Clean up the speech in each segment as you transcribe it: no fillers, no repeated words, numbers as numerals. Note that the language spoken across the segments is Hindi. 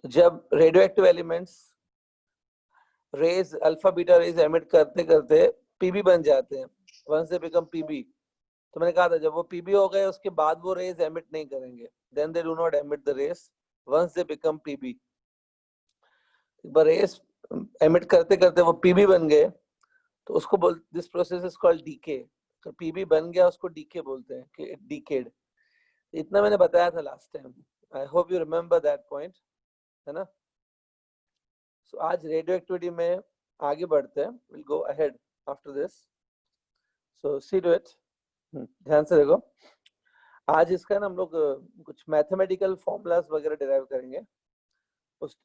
तो जब radio active elements rays alpha beta rays emit करते करते पीबी बन जाते हैं, वंस दे बिकम पीबी, तो मैंने कहा था जब वो पीबी हो गए उसके बाद वो रेज एमिट नहीं करेंगे, then they do not emit the rays once they become Pb. एक बार रेज एमिट करते करते वो पीबी बन गए तो उसको बोल, this process is called decay. तो पीबी बन गया उसको डीके बोलते हैं कि डीकेड। इतना मैंने बताया था last time, I hope you remember that point, है ना। सो आज रेडियो एक्टिविटी में आगे बढ़ते हैं, will go ahead after this, so see to it. ध्यान से देखो, आज इसका ना हम लोग कुछ मैथमेटिकल फॉर्मूलाज वगैरह डिराइव करेंगे उस,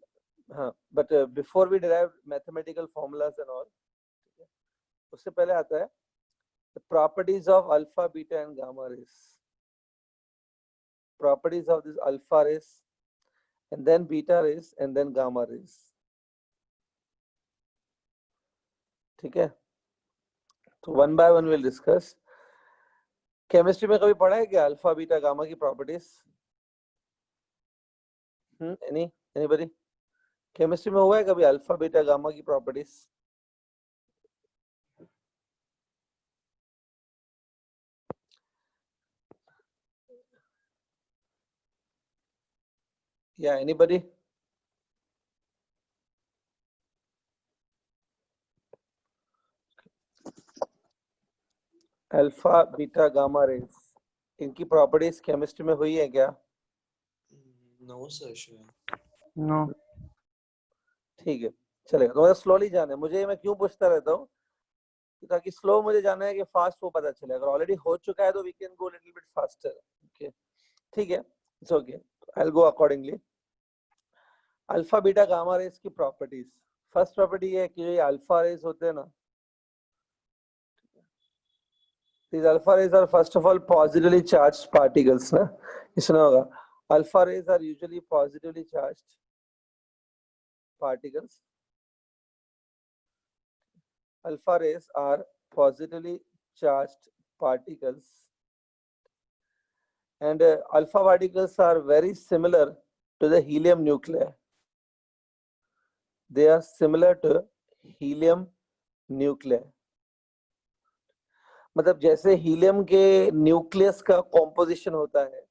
हाँ, but before we derive mathematical formulas and all, उससे पहले आता है the properties of alpha, beta and gamma rays. Properties of this alpha rays and then beta rays and then gamma rays. ठीक है, तो one by one will discuss. Chemistry में कभी पढ़ा है क्या अल्फा बीटा गामा की प्रॉपर्टीज? एनीबॉडी केमिस्ट्री में हुआ है कभी अल्फा बीटा गामा की प्रॉपर्टीज? या anybody? Alpha beta gamma rays, इनकी प्रॉपर्टीज केमिस्ट्री में हुई है क्या? No sir, no. ठीक है, चलेगा। तो स्लोली जाना है मुझे, मैं क्यों पूछता रहता हूँ ताकि स्लो मुझे जाना है कि फास्ट वो पता चले। अगर ऑलरेडी हो चुका है तो we can go little bit faster. Okay, ठीक है, it's okay, I will go accordingly. Alpha beta gamma rays की प्रॉपर्टीज, फर्स्ट प्रॉपर्टी है कि ये अल्फा रेज होते हैं ना, these alpha rays are first of all positively charged particles ना, इसमें होगा alpha rays are usually positively charged particles. Alpha rays are positively charged particles and alpha particles are very similar to the helium nuclei. They are similar to helium nuclei. मतलब जैसे हीलियम के न्यूक्लियस का कॉम्पोजिशन होता है,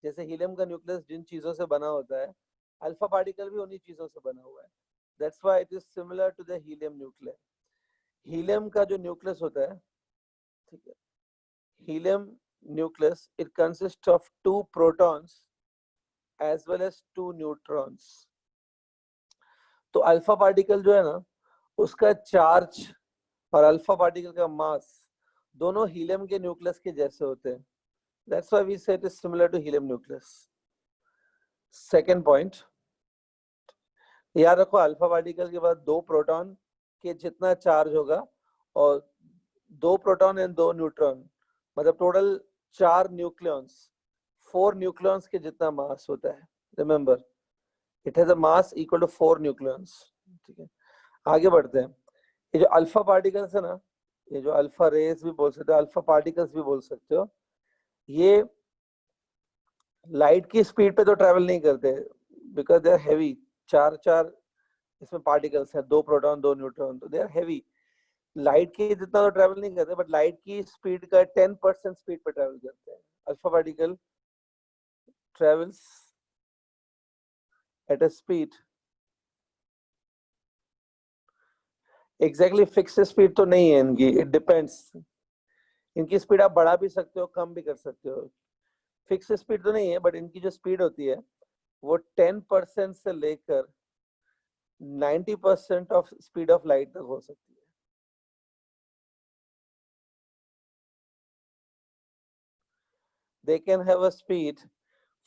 जैसे हीलियम का न्यूक्लियस जिन चीजों से बना होता है, अल्फा पार्टिकल भी उन्हीं चीजों से बना हुआ है। That's why it is similar to the helium nucleus. Helium का जो न्यूक्लियस होता है, ठीक है, helium nucleus it consist of 2 protons as well as 2 neutrons. तो अल्फा पार्टिकल जो है ना, उसका चार्ज और अल्फा पार्टिकल का मास दोनों हीलियम के न्यूक्लियस के जैसे होते हैं। That's why we say it is similar to helium nucleus. Second point, याद रखो अल्फा पार्टिकल के बाद 2 प्रोटॉन के जितना चार्ज होगा और 2 प्रोटॉन एंड 2 न्यूट्रॉन, मतलब टोटल 4 न्यूक्लियॉन्स, 4 न्यूक्लियॉन्स के जितना मास होता है। Remember, it has a mass equal to 4 nucleons. ठीक है, आगे बढ़ते हैं। ये जो अल्फा पार्टिकल्स है ना, ये जो अल्फा रेज भी बोल सकते हो, अल्फा पार्टिकल्स भी बोल सकते हो, ये लाइट की स्पीड पे तो ट्रेवल नहीं करते बिकॉज दे आर हैवी। 4 इसमें पार्टिकल्स हैं, 2 प्रोटॉन 2 न्यूट्रॉन, तो दे आर हैवी। लाइट की जितना तो ट्रेवल नहीं करते, बट लाइट की स्पीड का 10% स्पीड पे ट्रेवल करते हैं। Alpha particle travels at a speed, exactly fix speed तो नहीं है इनकी, इट डिपेंड्स। इनकी स्पीड आप बढ़ा भी सकते हो, कम भी कर सकते हो, फिक्स स्पीड तो नहीं है, बट इनकी जो स्पीड होती है वो 10% से लेकर 90% ऑफ स्पीड ऑफ लाइट तक हो सकती है। They can have a speed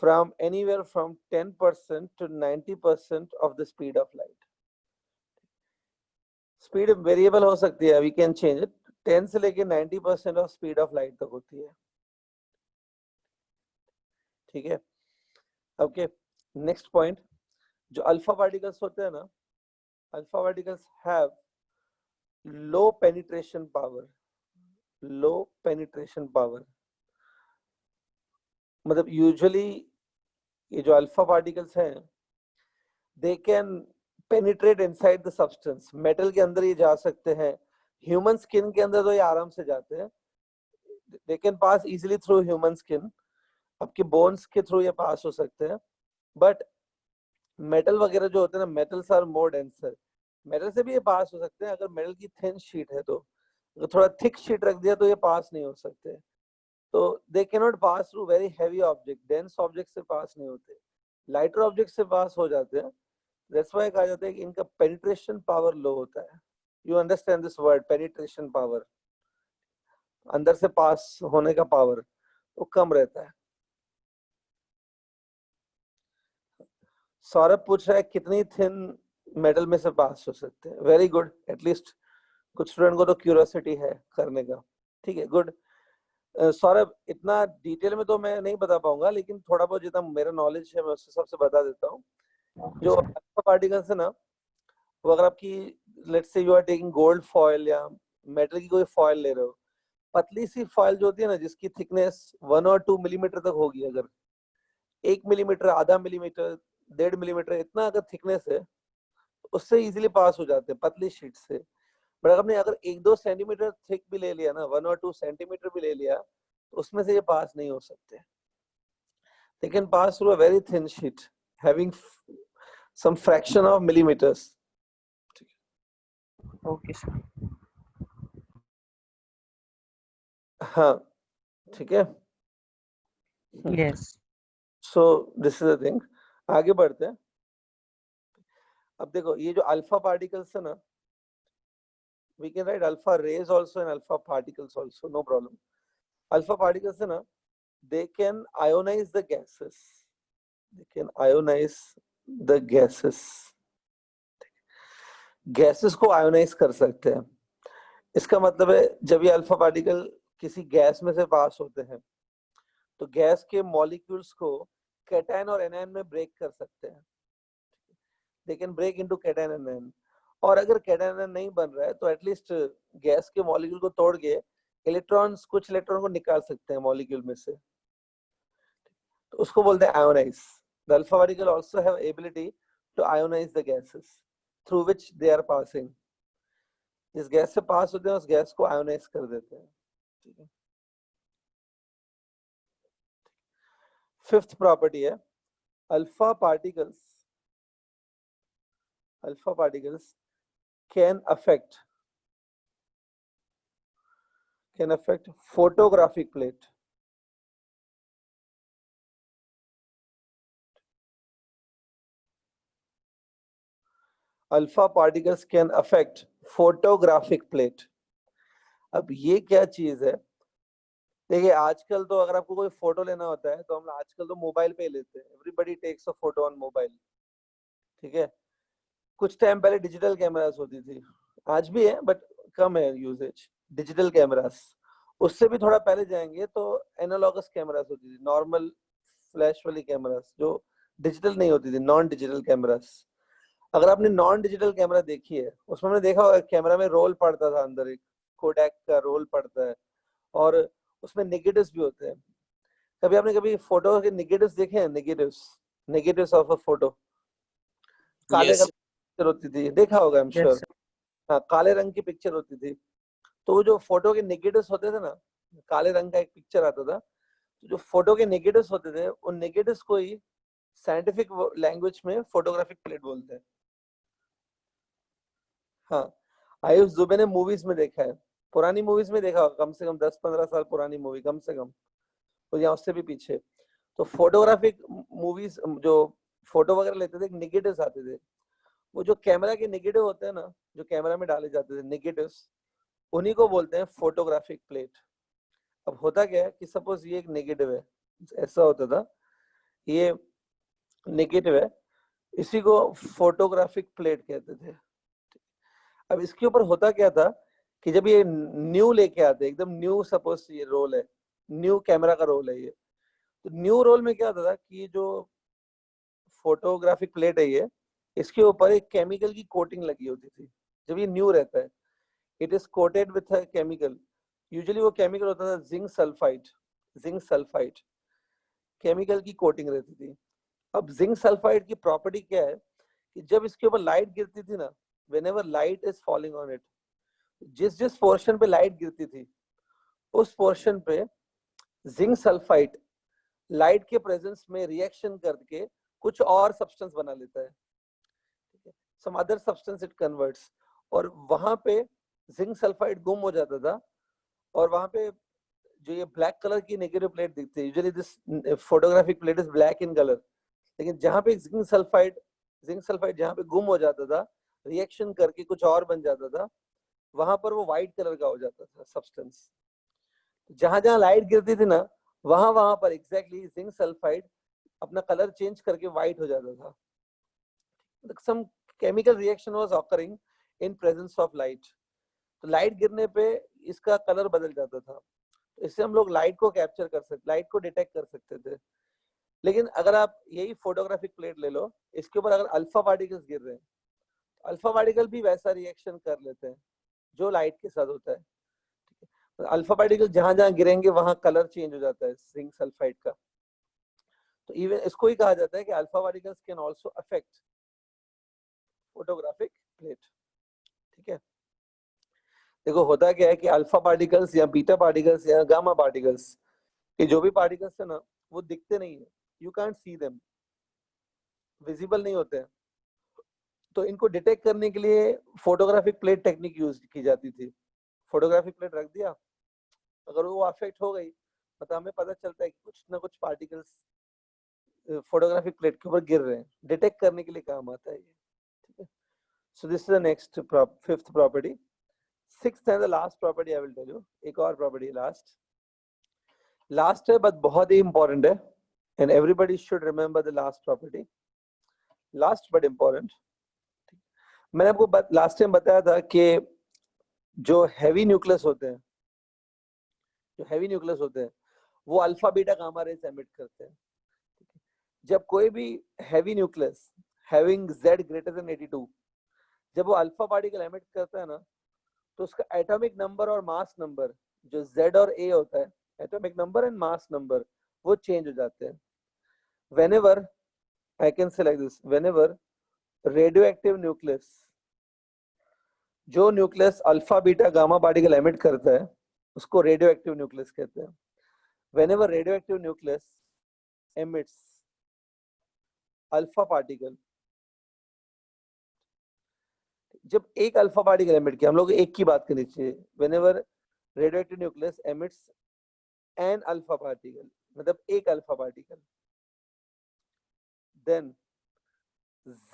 from anywhere from 10% to 90% of the speed of light. Speed variable हो सकती है, we can change it, 10 से लेके 90% ऑफ स्पीड ऑफ लाइट तक होती है। ठीक है, ओके, नेक्स्ट पॉइंट, जो अल्फा पार्टिकल्स होते हैं ना, alpha particles have low penetration power. Low penetration power मतलब यूजुअली ये जो अल्फा पार्टिकल्स हैं, they can penetrate inside the substance, metal के अंदर ये जा सकते हैं, ह्यूमन स्किन के अंदर तो ये आराम से जाते हैं, they can pass easily through human skin, आपके बोन्स के थ्रू ये पास हो सकते हैं, बट मेटल वगैरह जो होते हैं ना, metals are more denser, metal से भी ये पास हो सकते हैं अगर मेटल की थिन शीट है, तो अगर थोड़ा थिक शीट रख दिया तो ये पास नहीं हो सकते, तो they can not pass through very heavy object, dense object से पास नहीं होते, लाइटर ऑब्जेक्ट से पास हो जाते हैं, दैट्स व्हाई कहा जाता है कि इनका पेनिट्रेशन पावर लो होता है, you understand this word penetration power, अंदर से पास होने का पावर वो कम रहता है। सौरभ पूछ रहा है कितनी थिन मेटल में से पास हो सकते हैं, वेरी गुड, एटलीस्ट कुछ स्टूडेंट को तो क्यूरियोसिटी है करने का, ठीक है, गुड। सौरभ इतना डिटेल में तो मैं नहीं बता पाऊंगा, लेकिन थोड़ा बहुत जितना मेरा नॉलेज है मैं उस हिसाब से बता देता हूँ। जो अल्फा पार्टिकल्स है ना, वो अगर आपकी let's say you are taking gold foil या मेटल की कोई फॉयल ले रहे हो, पतली सी फॉयल जो होती है ना, जिसकी थिकनेस 1 और 2 मिलीमीटर तक होगी, अगर 1 मिलीमीटर, आधा मिलीमीटर, 1.5 मिलीमीटर, इतना अगर थिकनेस है, उससे इजीली पास हो जाते हैं पतली शीट से, बट अगर आपने अगर 1-2 सेंटीमीटर थिक भी ले लिया ना, 1 और 2 सेंटीमीटर भी ले लिया, तो उसमें से ये पास नहीं हो सकते, they can pass through a very thin sheet having some fraction of millimeters. Okay, sir. हाँ, ठीक है। Yes. So this is the thing. आगे बढ़ते हैं। अब देखो ये जो अल्फा पार्टिकल्स है ना, we can write alpha rays also and alpha particles also, no problem. Alpha particles है ना, they can ionize the gases. They can ionize the gases. Gases को आयोनाइज कर सकते हैं, इसका मतलब है जब ये अल्फा पार्टिकल किसी गैस में से पास होते हैं, तो गैस के मॉलिक्यूल्स को कैटायन और एनायन में ब्रेक कर सकते हैं, they can break into cation and anion, और अगर कैटायन एनायन नहीं बन रहा है तो एटलीस्ट गैस के मॉलिक्यूल को तोड़ के इलेक्ट्रॉन्स, कुछ इलेक्ट्रॉन को निकाल सकते हैं मॉलिक्यूल में से, तो उसको बोलते हैं ionize. The alpha particle also have ability to ionize the gases through which they are passing, जिस गैस से पास होते हैं उस गैस को आयोनाइज कर देते हैं, ठीक है। फिफ्थ प्रॉपर्टी है alpha particles can affect photographic plate. Alpha particles can affect photographic plate. अब ये क्या चीज है, देखिए आजकल तो अगर आपको कोई फोटो लेना होता है तो हम आजकल तो मोबाइल पे लेते हैं, everybody takes a photo on mobile, ठीक है। कुछ टाइम पहले डिजिटल कैमरास होती थी, आज भी है बट कम है यूजेज डिजिटल कैमरास, उससे भी थोड़ा पहले जाएंगे तो एनालॉगस कैमरास होती थी, नॉर्मल फ्लैश वाली कैमरास जो डिजिटल नहीं होती थी, नॉन डिजिटल कैमरास। अगर आपने नॉन डिजिटल कैमरा देखी है, उसमें हमने देखा होगा कैमरा में रोल पड़ता था, अंदर एक कोडैक का रोल पड़ता है, और उसमें नेगेटिव्स भी होते हैं। कभी आपने कभी फोटो के नेगेटिव्स देखे हैं? नेगेटिव्स ऑफ अ फोटो, काले Yes. रंग की पिक्चर होती थी, देखा होगा I am Yes, sure. sir. हाँ, काले रंग की पिक्चर होती थी, तो वो जो फोटो के नेगेटिव्स होते थे ना, काले रंग का एक पिक्चर आता था, तो जो फोटो के नेगेटिव्स होते थे उन नेगेटिव्स को ही साइंटिफिक लैंग्वेज में फोटोग्राफिक प्लेट बोलते हैं। हाँ, आयुष दुबे ने मूवीज में देखा है, पुरानी मूवीज में देखा होगा, कम से कम 10-15 साल पुरानी मूवी कम से कम, तो या उससे भी पीछे, तो फोटोग्राफिक मूवीज जो फोटो वगैरह लेते थे नेगेटिव्स आते थे, वो जो कैमरा के नेगेटिव होते हैं ना, जो कैमरा में डाले जाते थे नेगेटिव्स, उन्हीं को बोलते हैं फोटोग्राफिक प्लेट। अब होता क्या है कि सपोज ये एक नेगेटिव है, ऐसा होता था, ये नेगेटिव है, इसी को फोटोग्राफिक प्लेट कहते थे। अब इसके ऊपर होता क्या था कि जब ये न्यू लेके आते, एकदम न्यू, सपोज ये रोल है, न्यू कैमरा का रोल है ये, तो न्यू रोल में क्या होता था कि जो फोटोग्राफिक प्लेट है ये, इसके ऊपर एक केमिकल की कोटिंग लगी होती थी जब ये न्यू रहता है, it is coated with a chemical, usually वो केमिकल होता था जिंक सल्फाइड केमिकल की कोटिंग रहती थी। अब जिंक सल्फाइड की प्रॉपर्टी क्या है कि जब इसके ऊपर लाइट गिरती थी ना, whenever light is falling on it, जिस जिस पोर्शन पे लाइट गिरती थी उस पोर्शन पे जिंक सल्फाइड लाइट के प्रेजेंस में रिएक्शन करके कुछ और सब्सटेंस बना लेता है, some other substance it converts, और वहां पे जिंक सल्फाइड गुम हो जाता था, और वहां पे जो ये ब्लैक कलर की नेगेटिव प्लेट दिखती है, usually this photographic plate is black in colour, लेकिन जहां पे जिंक सल्फाइड जहां पे गुम हो जाता था, रिएक्शन करके कुछ और बन जाता था, वहां पर वो व्हाइट कलर का हो जाता था सब्सटेंस। जहां जहां लाइट गिरती थी ना, वहां वहां पर एग्जैक्टली जिंक सल्फाइड अपना कलर चेंज करके व्हाइट हो जाता था। Some chemical reaction was occurring in presence of light, तो लाइट गिरने पे इसका कलर बदल जाता था। इससे हम लोग लाइट को कैप्चर कर सकते, लाइट को डिटेक्ट कर सकते थे। लेकिन अगर आप यही फोटोग्राफिक प्लेट ले लो, इसके ऊपर अगर अल्फा पार्टिकल्स गिर रहे हैं, अल्फा पार्टिकल भी वैसा रिएक्शन कर लेते हैं जो लाइट के साथ होता है। अल्फा पार्टिकल जहां जहां गिरेंगे वहां कलर चेंज हो जाता है जिंक सल्फाइड का। तो इवन इसको ही कहा जाता है कि alpha particles can also affect photographic plate. ठीक है, देखो होता क्या है कि अल्फा पार्टिकल्स या बीटा पार्टिकल्स या गामा पार्टिकल्स, ये जो भी पार्टिकल्स है ना, वो दिखते नहीं है, you can't see them, visible नहीं होते हैं। तो इनको डिटेक्ट करने के लिए फोटोग्राफिक प्लेट टेक्निक यूज की जाती थी। फोटोग्राफिक प्लेट रख दिया, अगर वो अफेक्ट हो गई, मतलब हमें पता चलता है कि कुछ ना कुछ पार्टिकल्स फोटोग्राफिक प्लेट के ऊपर गिर रहे हैं, डिटेक्ट करने के लिए काम आता है ये। ठीक है, so this is the next fifth property. Sixth and the last property I will tell you, एक और प्रॉपर्टी लास्ट है बट बहुत ही इंपॉर्टेंट है, and everybody should remember the last property, last but important. मैंने आपको लास्ट टाइम बताया था कि जो हैवी न्यूक्लियस होते हैं, वो alpha beta gamma rays emit करते हैं। जब कोई भी heavy nucleus having Z greater than 82, जब वो अल्फा पार्टिकल एमिट करता है ना, तो उसका एटॉमिक नंबर और मास नंबर, जो Z और A होता है, atomic number and mass number, वो चेंज हो जाते हैं। whenever I can say like this, whenever radioactive nucleus, जो nucleus alpha beta gamma particle emit करता है उसको रेडियोएक्टिव न्यूक्लियस कहते हैं। whenever radioactive nucleus emits alpha particle, जब एक अल्फा पार्टिकल एमिट किया, हम लोग एक की बात करनी चाहिए, whenever radioactive nucleus emits an alpha particle, मतलब एक अल्फा पार्टिकल, then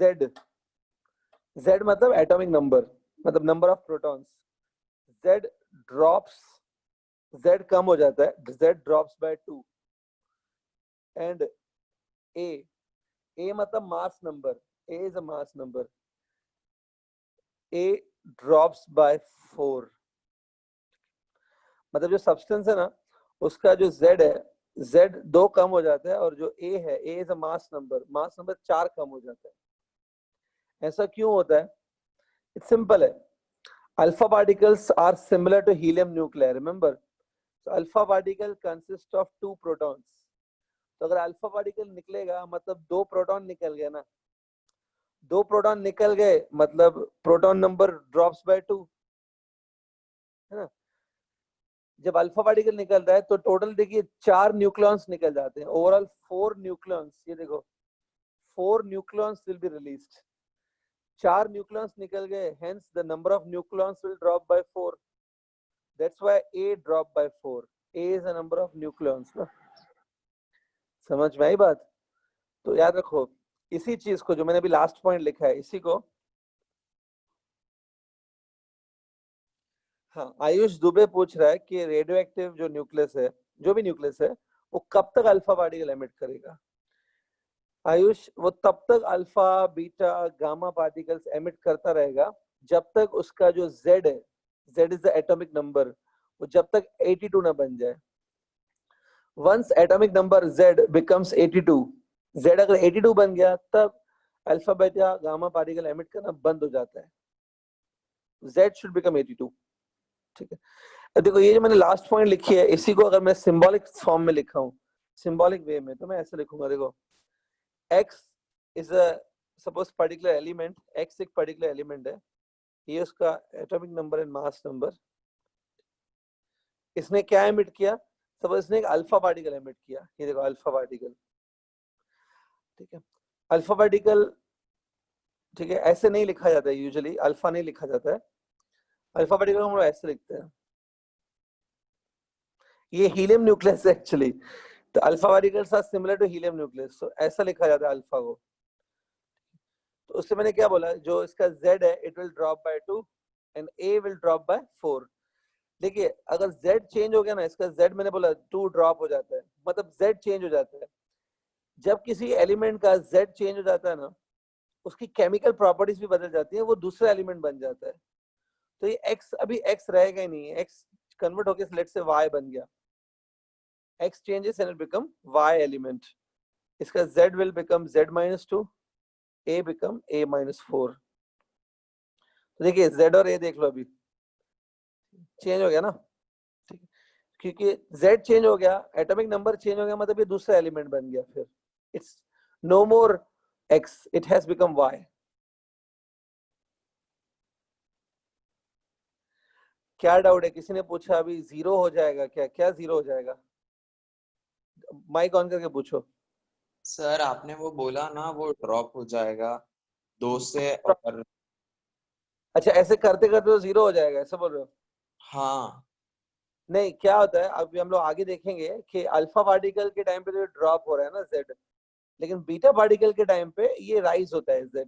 Z मतलब एटॉमिक नंबर, मतलब नंबर ऑफ प्रोटॉन्स, Z कम हो जाता है, Z drops by 2, and A मतलब mass number, A is a mass number, A drops by 4, मतलब जो सब्सटेंस है ना, उसका जो Z है, Z 2 कम हो जाता है, और जो A है, A is a mass number 4 कम हो जाता है। ऐसा क्यों होता है? इट्स सिंपल है, alpha particles are similar to helium nuclear, remember, alpha particle consist of 2 protons. तो अगर अल्फा पार्टिकल निकलेगा मतलब 2 प्रोटॉन निकल गए ना, 2 प्रोटॉन निकल गए मतलब प्रोटॉन नंबर ड्रॉप्स बाय 2, है ना। जब अल्फा पार्टिकल निकलता है तो टोटल देखिए 4 न्यूक्लियॉन्स निकल जाते हैं, ओवरऑल 4 न्यूक्लियॉन्स, ये देखो 4 nucleons will be released, 4 nucleons निकल गए, hence the number of nucleons will drop by 4, that's why A drop by 4, A is a number of nucleons ना। समझ में आई बात? तो याद रखो इसी चीज को, जो मैंने अभी लास्ट पॉइंट लिखा है, इसी को, हाँ, आयुष दुबे पूछ रहा है कि रेडियो एक्टिव जो न्यूक्लियस है, जो भी न्यूक्लियस है, वो कब तक अल्फा पार्टिकल एमिट करेगा? आयुष, वो तब तक alpha beta gamma particles emit करता रहेगा जब तक उसका जो Z है, Z is the atomic number, वो जब तक 82 ना बन जाए। Once atomic number Z becomes 82, Z अगर 82 बन गया, तब alpha beta gamma particle emit करना बंद हो जाता है, Z शुड बिकम 82। ठीक है, देखो ये जो मैंने लास्ट पॉइंट लिखी है, इसी को अगर मैं सिंबॉलिक फॉर्म में लिखा हूँ, सिंबॉलिक वे में, तो मैं ऐसे लिखूंगा, देखो X is a suppose particular element x एक पर्टिकुलर एलिमेंट है, ये उसका atomic number and mass number, इसने क्या एमिट किया, सपोज इसने एक अल्फा पार्टिकल एमिट किया, ये देखो अल्फा पार्टिकल, ठीक है, अल्फा पार्टिकल, ठीक है, ऐसे नहीं लिखा जाता है यूजुअली, अल्फा नहीं लिखा जाता है, अल्फा पार्टिकल हम लोग ऐसे लिखते हैं, ये हीलियम न्यूक्लियस है एक्चुअली, तो alpha particles are similar to helium nucleus, तो ऐसा लिखा जाता है अल्फा को। तो उससे मैंने क्या बोला, जो इसका Z है it will drop bye 2 and A will drop by 4। देखिए अगर Z चेंज हो गया ना, इसका Z मैंने बोला 2 ड्रॉप हो जाता है, मतलब Z चेंज हो जाता है। जब किसी एलिमेंट का Z चेंज हो जाता है ना, उसकी केमिकल प्रॉपर्टीज भी बदल जाती है, वो दूसरा एलिमेंट बन जाता है। तो ये X अभी X रहेगा ही नहीं है, X कन्वर्ट होकर लेट्स से Y बन गया, X changes and it become Y element. इसका Z will become Z minus 2, A become A minus 4. तो देखिए Z और A देख लो, अभी चेंज हो गया ना, ठीक है, क्योंकि Z चेंज हो गया, एटॉमिक नंबर चेंज हो गया, मतलब ये दूसरा एलिमेंट बन गया, फिर it's no more X, it has become Y. क्या डाउट है, किसी ने पूछा अभी जीरो हो जाएगा क्या, क्या जीरो हो जाएगा, माइक ऑन करके पूछो। सर आपने वो बोला ना वो ड्रॉप हो जाएगा 2 से, और अच्छा ऐसे करते करते तो जीरो हो जाएगा, ऐसा बोल रहे हो? हाँ नहीं, क्या होता है अभी हम लोग आगे देखेंगे कि अल्फा पार्टिकल के टाइम पे तो ड्रॉप हो रहा है ना Z, लेकिन बीटा पार्टिकल के टाइम पे ये राइज होता है Z,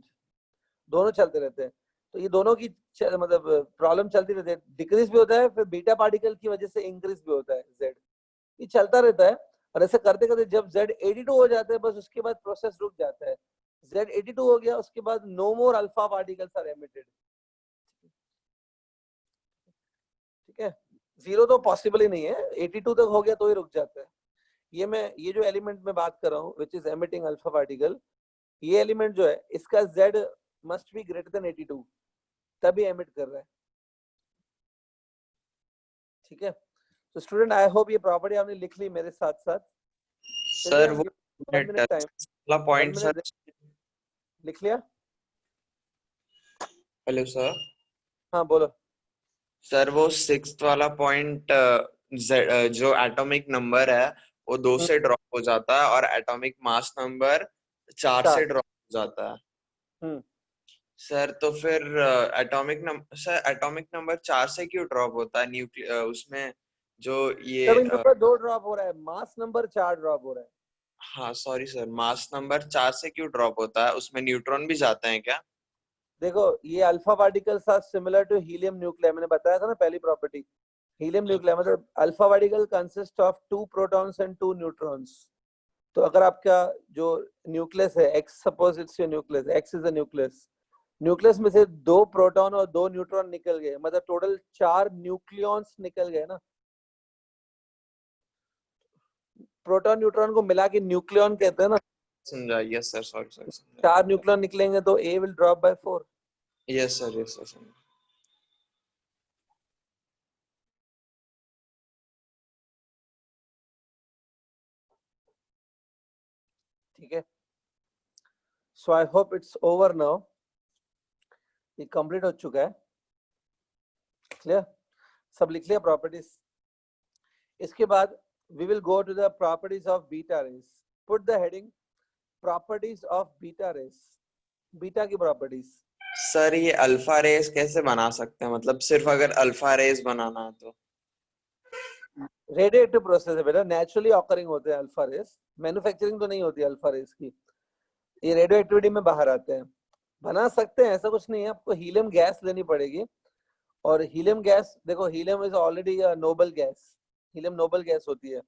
दोनों चलते रहते हैं। तो ये दोनों की मतलब प्रॉब्लम चलती रहती है, डिक्रीज भी होता है, फिर बीटा पार्टिकल की वजह से इंक्रीज भी होता है Z, ये चलता रहता है। और ऐसे करते करते जब Z 82 हो जाता है, बस उसके बाद प्रोसेस रुक जाता है। Z 82 हो गया, उसके बाद no more alpha particles are emitted, ठीक है, जीरो तो पॉसिबल ही नहीं है, 82 तक हो गया तो ही रुक जाता है। ये जो एलिमेंट में बात कर रहा हूँ which is emitting alpha particle, ये एलिमेंट जो है इसका Z must be greater than 82 तभी एमिट कर रहा है, ठीक है। तो स्टूडेंट आई होप ये प्रॉपर्टी आपने लिख ली मेरे साथ साथ। सर वो 1 मिनट टाइम, वाला पॉइंट 1 सर। मिनट लिख लिया? Hello sir. हाँ बोलो। सर वो 6th वाला पॉइंट, जो एटॉमिक नंबर है वो 2 से ड्रॉप हो जाता है और एटॉमिक मास नंबर 4 से 4। ड्रॉप हो जाता है। हम्म सर तो फिर एटॉमिक नंबर 4 से क्यों ड्रॉप होता है उसमें जो ये एटॉमिक नंबर 2 ड्रॉप हो रहा है, मास नंबर 4 ड्रॉप हो रहा है। हाँ सॉरी सर, मास नंबर 4 से क्यों ड्रॉप होता है, उसमें न्यूट्रॉन भी जाते हैं क्या? देखो ये alpha particles are similar to helium nuclear, मैंने बताया था ना पहली प्रॉपर्टी, हीलियम न्यूक्लियर मतलब alpha particle consist of 2 protons and 2 neutrons. तो अगर आपका जो न्यूक्लियस है X, suppose it's your nucleus, X is a nucleus, nucleus में से 2 प्रोटॉन और 2 न्यूट्रॉन निकल गए, मतलब टोटल 4 न्यूक्लियॉन्स निकल गए ना, प्रोटॉन न्यूट्रॉन को मिला के न्यूक्लियॉन कहते हैं ना। समझा, yes sir, sorry sorry, 4 nucleon निकलेंगे तो A will drop by 4। Yes sir, yes sir, समझा। ठीक है, so I hope it's over now, ये कंप्लीट हो चुका है, क्लियर, सब लिख लिया प्रॉपर्टीज। इसके बाद we will go to the properties of beta rays. Put the heading properties of beta rays. Beta की प्रॉपर्टीज। सर ये अल्फा रेस कैसे बना सकते हैं, मतलब सिर्फ अगर अल्फा रेस बनाना है तो? रेडिएटिव प्रोसेस है बेटा, नेचुरली ऑकरिंग होते हैं अल्फा रेस, मैन्युफैक्चरिंग तो नहीं होती अल्फा रेस की, ये रेडियो एक्टिविटी में बाहर आते हैं। बना सकते हैं ऐसा कुछ नहीं है, आपको हीलियम गैस लेनी पड़ेगी, और हीलियम गैस देखो, helium is already a noble gas, helium noble gas होती है,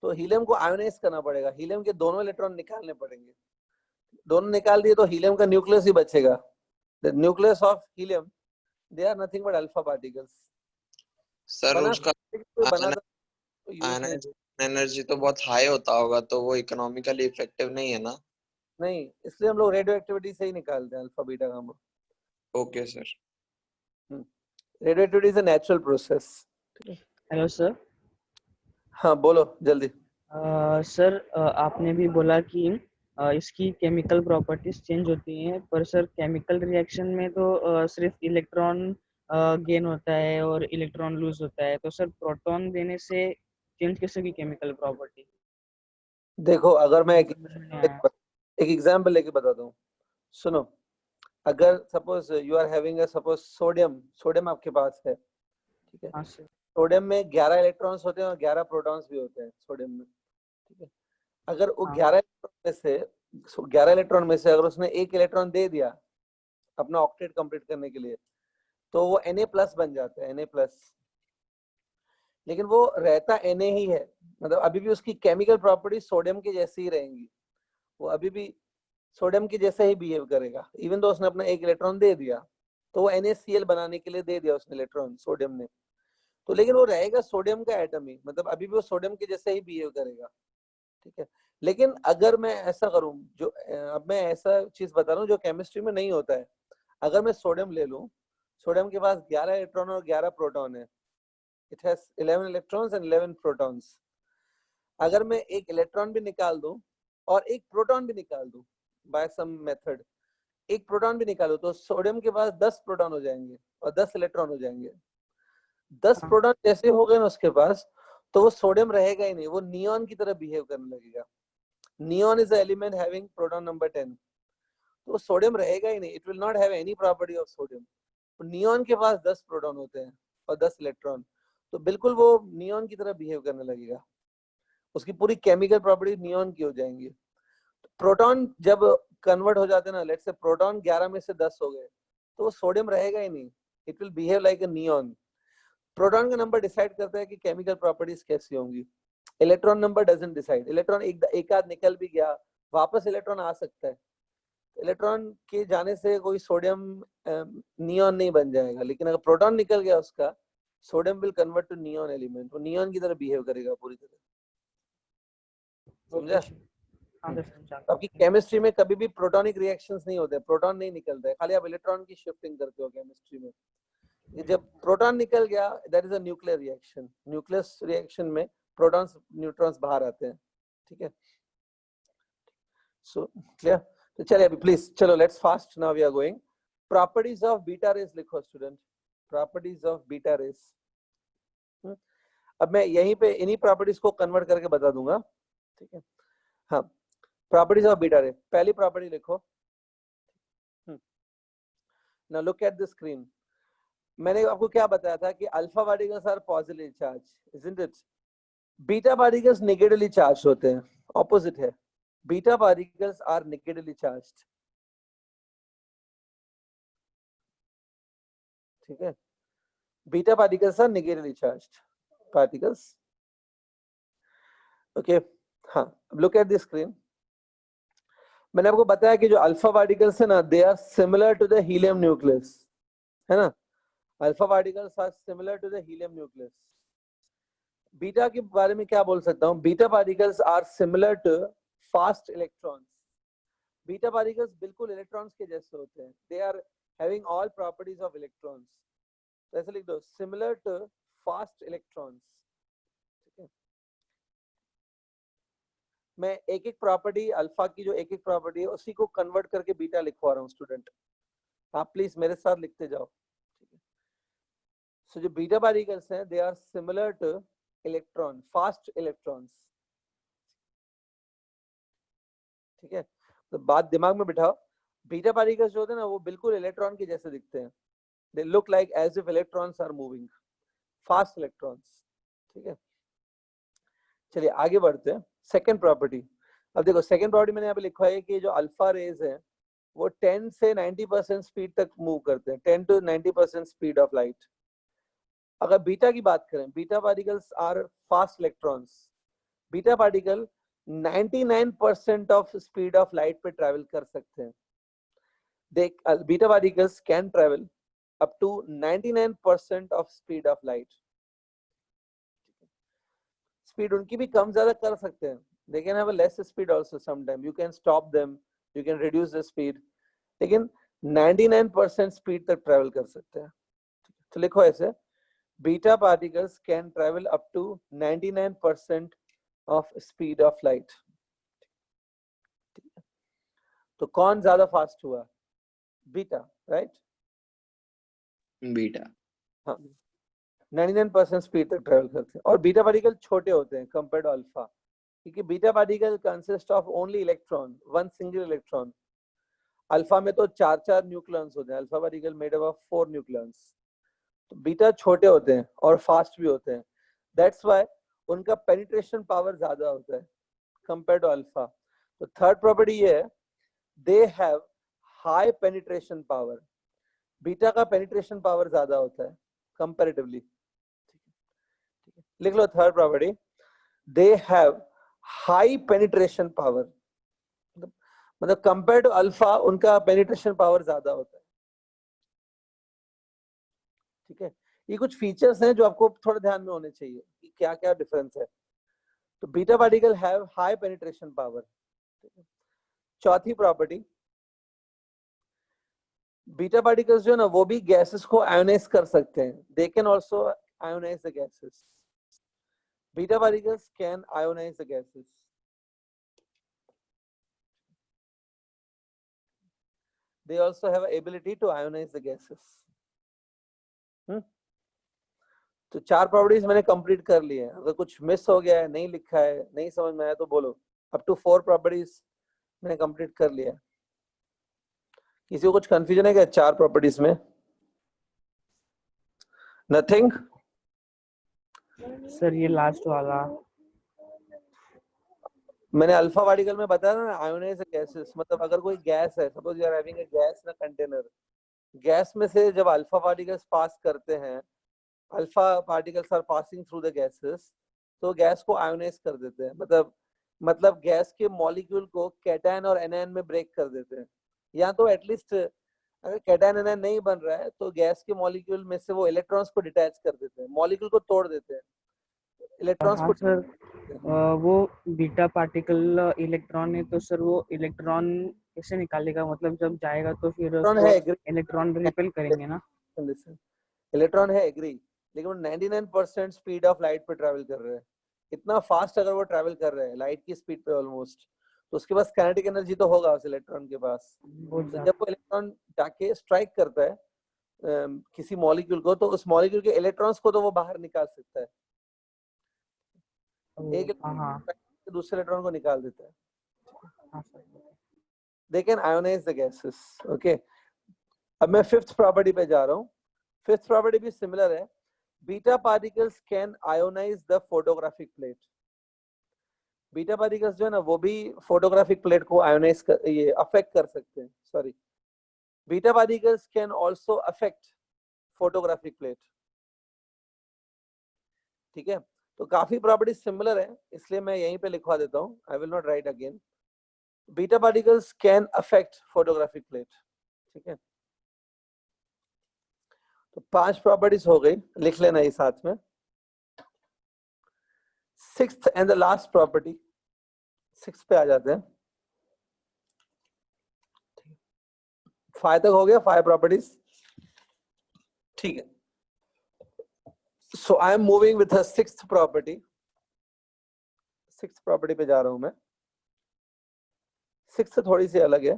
तो हीलियम को आयोनाइज करना पड़ेगा, हीलियम के दोनों इलेक्ट्रॉन निकालने पड़ेंगे, दोनों निकाल दिए तो हीलियम का न्यूक्लियस ही बचेगा। The nucleus of helium, they are nothing but alpha particles. Sir बना उसका बना तो यूज नहीं, एनर्जी तो बहुत हाई होता होगा, तो वो इकोनॉमिकली इफेक्टिव नहीं है ना? नहीं, इसलिए हम लोग रेडियो एक्टिविटी से ही निकालते हैं alpha beta gamma. Okay sir. Radio activity is a natural process. Hello sir. हाँ बोलो जल्दी। सर आपने भी बोला कि इसकी केमिकल प्रॉपर्टीज चेंज होती हैं, पर सर केमिकल रिएक्शन में तो सिर्फ इलेक्ट्रॉन गेन होता है और इलेक्ट्रॉन लूज होता है, तो सर प्रोटॉन देने से चेंज कैसे होगी केमिकल प्रॉपर्टी? देखो, अगर मैं समझ में नहीं आया। एक एग्जांपल लेके बताता हूँ, सुनो। अगर suppose you are having a suppose sodium आपके पास है, ठीक है। हाँ सर। सोडियम में 11 इलेक्ट्रॉन्स होते हैं और 11 प्रोटॉन्स भी होते हैं सोडियम में, ठीक है। अगर वो हाँ 11 इलेक्ट्रॉन में से अगर उसने एक इलेक्ट्रॉन दे दिया अपना ऑक्टेट कंप्लीट करने के लिए, तो वो Na+ बन जाता है, Na+। लेकिन वो रहता Na ही है, मतलब अभी भी उसकी केमिकल प्रॉपर्टी सोडियम के जैसी ही रहेंगी, वो अभी भी सोडियम के जैसे ही बिहेव करेगा, इवन तो उसने अपना एक इलेक्ट्रॉन दे दिया, तो वो NaCl बनाने के लिए दे दिया उसने इलेक्ट्रॉन सोडियम ने, तो लेकिन वो रहेगा सोडियम का एटम ही, मतलब अभी भी वो सोडियम के जैसे ही बिहेव करेगा, ठीक है। लेकिन अगर मैं ऐसा करूं, जो अब मैं ऐसा चीज बता रहा हूँ जो केमिस्ट्री में नहीं होता है। अगर मैं सोडियम ले लूं, सोडियम के पास 11 इलेक्ट्रॉन और 11 प्रोटॉन है, it has 11 electrons and 11 protons. अगर मैं एक इलेक्ट्रॉन भी निकाल दूं और एक प्रोटॉन भी निकाल दूं बाय सम मेथड, एक प्रोटॉन भी निकालो, तो सोडियम के पास 10 प्रोटॉन हो जाएंगे और 10 इलेक्ट्रॉन हो जाएंगे। 10 हाँ। प्रोटॉन जैसे हो गए ना उसके पास, तो वो सोडियम रहेगा ही नहीं, वो नियॉन की तरह बिहेव करने लगेगा। Neon is the element having proton number 10, तो सोडियम रहेगा ही नहीं, it will not have any property of sodium. Neon के पास 10 प्रोटॉन होते हैं और 10 इलेक्ट्रॉन, तो बिल्कुल वो नियॉन की तरह बिहेव करने लगेगा, उसकी पूरी केमिकल प्रॉपर्टी नियॉन की हो जाएंगी। प्रोटॉन जब कन्वर्ट हो जाते हैं ना, लेट्स से प्रोटॉन 11 में से 10 हो गए, तो वो सोडियम रहेगा ही नहीं, it will behave like a neon. Proton का नंबर डिसाइड करता है कि केमिकल प्रॉपर्टीज कैसी होंगी, electron number doesn't decide. Electron एक आध निकल भी गया, वापस इलेक्ट्रॉन आ सकता है, इलेक्ट्रॉन के जाने से कोई सोडियम नियॉन नहीं बन जाएगा, लेकिन अगर प्रोटॉन निकल गया उसका, sodium will convert to neon element, वो नियॉन की तरह बिहेव करेगा पूरी तरह, ओके समझा? सर। हाँ सर, समझा। आपकी केमिस्ट्री में कभी भी प्रोटॉनिक रिएक्शंस नहीं होते, प्रोटॉन नहीं निकलता है, खाली आप इलेक्ट्रॉन की शिफ्टिंग करते हो केमिस्ट्री में। ये जब प्रोटॉन निकल गया, that is a nuclear reaction. Nucleus reaction में प्रोटॉन्स न्यूट्रॉन्स बाहर आते हैं, ठीक है। So clear? तो चलिए अभी प्लीज चलो, let's fast, now we are going. Properties of beta rays लिखो student, properties of beta rays. अब मैं यहीं पे इन्हीं प्रॉपर्टीज को कन्वर्ट करके बता दूंगा, ठीक है। हाँ, प्रॉपर्टीज ऑफ बीटा रे, पहली प्रॉपर्टी लिखो। Now look at the screen. मैंने आपको क्या बताया था कि alpha particles are positively charge, isn't it? Beta particles negatively charge होते हैं, ऑपोजिट है। Beta particles are negatively charged, ठीक है। Beta particles are negatively charged particles, okay. हाँ, लुक एट द स्क्रीन। मैंने आपको बताया कि जो अल्फा पार्टिकल्स है ना, they are similar to the helium nucleus, है ना। Alpha particles are similar to the helium nucleus. Beta के बारे में क्या बोल सकता हूँ? Beta particles are similar to fast electrons. Beta particles बिल्कुल इलेक्ट्रॉन्स के जैसे होते हैं, they are having all properties of electrons. तो ऐसे लिख दो, सिमिलर टू फास्ट इलेक्ट्रॉन्स, ठीक है। मैं एक एक प्रॉपर्टी अल्फा की, जो एक एक प्रॉपर्टी है उसी को कन्वर्ट करके बीटा लिखवा रहा हूँ स्टूडेंट, आप प्लीज मेरे साथ लिखते जाओ, ठीक है। सो जो बीटा पार्टिकल्स हैं, they are similar to electron, fast electrons, ठीक है। तो बात दिमाग में बिठाओ, बीटा पार्टिकल्स जो होते हैं ना, वो बिल्कुल इलेक्ट्रॉन के जैसे दिखते हैं, they look like as if electrons are moving, fast electrons, ठीक है। चलिए आगे बढ़ते हैं, सेकंड प्रॉपर्टी। अब देखो, सेकंड प्रॉपर्टी मैंने यहाँ पे लिखा है कि जो अल्फा रेज है वो 10 से 90% स्पीड तक मूव करते हैं, 10 to 90% स्पीड ऑफ लाइट। अगर बीटा की बात करें, beta particles are fast electrons. Beta particle 99% of speed of light पे ट्रैवल कर सकते हैं। Beta particles can travel up to 99% of speed of light. Speed उनकी भी कम ज्यादा कर सकते हैं, they can have a less speed also sometime, you can stop them, you can reduce the speed, लेकिन 99% स्पीड तक ट्रैवल कर सकते हैं। तो लिखो ऐसे, beta particles can travel up to 99% of speed of light. तो कौन ज्यादा फास्ट हुआ? Beta, right? बीटा। हाँ, 99% स्पीड तक ट्रेवल करते हैं। और बीटा पार्टिकल छोटे होते हैं कंपेयर टू अल्फा, क्योंकि beta particle consist of only electron, one single electron. Alpha में तो 4 न्यूक्लियॉन्स होते हैं, alpha particle made up of 4 nucleons. तो बीटा छोटे होते हैं और फास्ट भी होते हैं, दैट्स व्हाई उनका पेनिट्रेशन पावर ज्यादा होता है कंपेयर टू अल्फा। तो थर्ड प्रॉपर्टी ये है, दे have high penetration power. Beta का पेनिट्रेशन पावर ज्यादा होता है कंपैरेटिवली। लिख लो third property, they have high penetration power, मतलब कंपेयर टू अल्फा उनका पेनिट्रेशन पावर ज्यादा होता है। ठीक है, ये कुछ फीचर्स हैं जो आपको थोड़ा ध्यान में होने चाहिए कि क्या क्या डिफरेंस है। तो beta particle have high penetration power. चौथी प्रॉपर्टी, बीटा पार्टिकल्स जो है ना वो भी गैसेस को आयोनाइज कर सकते हैं, they can also ionise the gases. Beta particles can ionise the gases. They also have ability to ionize the gases. तो 4 प्रॉपर्टीज मैंने कंप्लीट कर ली है। अगर कुछ मिस हो गया है, नहीं लिखा है, नहीं समझ में आया तो बोलो। अप टू 4 प्रॉपर्टीज मैंने कंप्लीट कर लिया है। किसी को कुछ कंफ्यूजन है क्या 4 प्रॉपर्टीज में? नथिंग? सर ये लास्ट वाला मैंने अल्फा पार्टिकल में बताया ना, आयोनाइज गैसेस, मतलब अगर कोई गैस है, suppose you are having a gas ना कंटेनर, गैस में से जब अल्फा पार्टिकल्स पास करते हैं, alpha particles are passing through the gases, तो गैस को आयोनाइज कर देते हैं, मतलब गैस के मॉलिक्यूल को कैटायन और एनायन में ब्रेक कर देते हैं। या तो एटलीस्ट अगर कैटायन एनायन नहीं बन रहा है तो गैस के मॉलिक्यूल में से वो इलेक्ट्रॉन्स को डिटैच कर देते हैं, मॉलिक्यूल को तोड़ देते हैं, इलेक्ट्रॉन्स हाँ को। सर, वो बीटा पार्टिकल इलेक्ट्रॉन है तो सर वो इलेक्ट्रॉन कैसे निकालेगा? मतलब जब जाएगा तो फिर इलेक्ट्रॉन उसको है एग्री, इलेक्ट्रॉन रिपेल करेंगे ना? इलेक्ट्रॉन है एग्री, लेकिन वो 99% स्पीड ऑफ लाइट पे ट्रैवल कर रहे हैं। इतना फास्ट अगर वो ट्रैवल कर रहे हैं लाइट की स्पीड पे ऑलमोस्ट, तो उसके पास काइनेटिक एनर्जी तो होगा उस इलेक्ट्रॉन के पास। बहुत तो जब वो इलेक्ट्रॉन जाके स्ट्राइक करता है किसी मॉलिक्यूल को, तो उस मॉलिक्यूल के इलेक्ट्रॉन्स को तो वो बाहर निकाल सकता है, एक हाँ हाँ इलेक्ट्रॉन दूसरे इलेक्ट्रॉन को निकाल देता है। हाँ sir. They can ionise the gases. Okay, अब मैं फिफ्थ प्रॉपर्टी पे जा रहा हूँ। फिफ्थ प्रॉपर्टी भी सिमिलर है, beta particles can ionise the photographic plate. Beta particles जो है ना वो भी फोटोग्राफिक प्लेट को आयोनाइज कर, ये अफेक्ट कर सकते हैं। Sorry, beta particles can also affect photographic plate. ठीक है, तो काफी प्रॉपर्टीज सिमिलर है, इसलिए मैं यहीं पे लिखवा देता हूँ, I will not right again. Beta particles can affect photographic plate. ठीक है, तो 5 प्रॉपर्टीज हो गई, लिख लेना ये साथ में। Sixth and the last property, 6 पे आ जाते हैं। 5 तक हो गया, 5 प्रॉपर्टीज। ठीक है, so I am moving with a sixth property. Sixth property पे जा रहा हूं मैं। सिक्स्थ थोड़ी सी अलग है।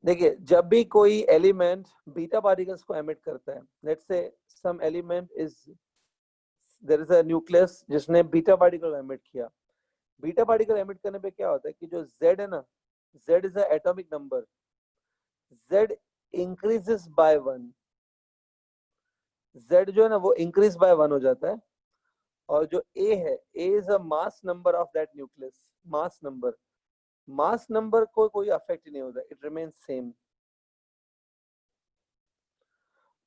देखिए, जब भी कोई एलिमेंट बीटा पार्टिकल्स को एमिट करता है, let's say some element is, there is a nucleus जिसने बीटा पार्टिकल एमिट किया। बीटा पार्टिकल एमिट करने पे क्या होता है कि जो Z है ना, Z is a atomic number, Z increases by 1। Z जो है ना वो इंक्रीज बाय 1 हो जाता है। और जो A है, A is a mass number of that nucleus, mass number. Mass number को कोई अफेक्ट नहीं होता, it remains same,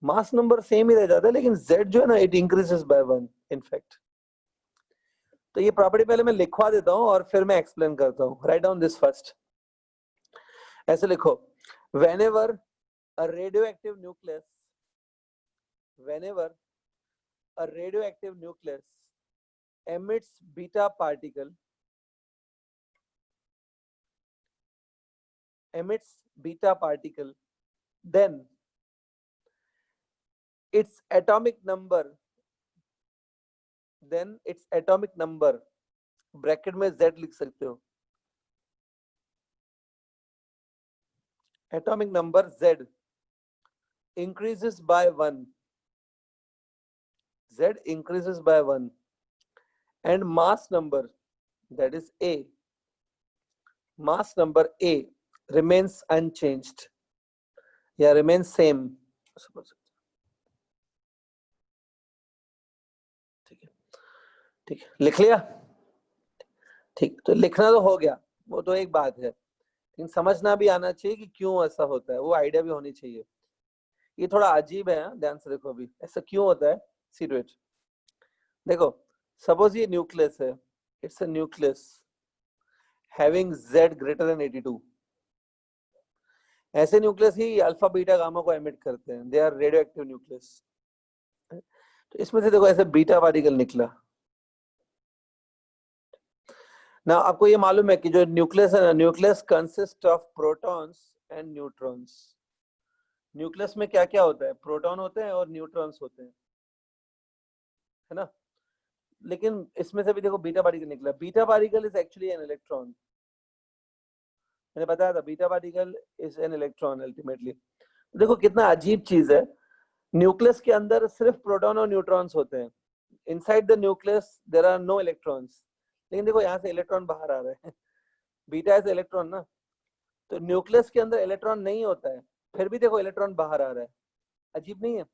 mass number same ही रह जाता है, लेकिन Z जो है ना इट इंक्रीजेस बाय 1 इनफैक्ट। तो ये प्रॉपर्टी पहले मैं लिखवा देता हूं और फिर मैं एक्सप्लेन करता हूं। Write down this first. ऐसे लिखो, whenever a radioactive nucleus, whenever a radioactive nucleus emits beta particle, then its atomic number, bracket में Z लिख सकते हो, atomic number Z increases by 1. Z increases by 1. And mass number, that is A, mass number A remains unchanged. Yeah, remains same. ठीक है, ठीक है, लिख लिया? ठीक, तो लिखना तो हो गया, वो तो एक बात है, लेकिन समझना भी आना चाहिए कि क्यों ऐसा होता है, वो आइडिया भी होनी चाहिए। ये थोड़ा अजीब है, ध्यान से देखो अभी ऐसा क्यों होता है। See to it. देखो, सपोज ये न्यूक्लियस है, it's a nucleus having Z greater than 82। ऐसे न्यूक्लियस ही अल्फा बीटा गामा को एमिट करते हैं, they are radio active nucleus. तो इसमें से देखो ऐसे बीटा पार्टिकल निकला ना। आपको ये मालूम है कि जो न्यूक्लियस है ना, nucleus consist of protons and neutrons. Nucleus में क्या क्या होता है, प्रोटॉन होते हैं और न्यूट्रॉन्स होते हैं, है ना। लेकिन इसमें से भी देखो बीटा पार्टिकल निकला। Beta particle is actually an electron. मैंने बताया था beta particle is an electron ultimately. देखो कितना अजीब चीज है, न्यूक्लियस के अंदर सिर्फ प्रोटॉन और न्यूट्रॉन्स होते हैं। Inside the nucleus there are no electrons. लेकिन देखो यहाँ से इलेक्ट्रॉन बाहर आ रहे हैं। बीटा इज इलेक्ट्रॉन ना, तो न्यूक्लियस के अंदर इलेक्ट्रॉन नहीं होता है, फिर भी देखो इलेक्ट्रॉन बाहर आ रहा है। अजीब नहीं है?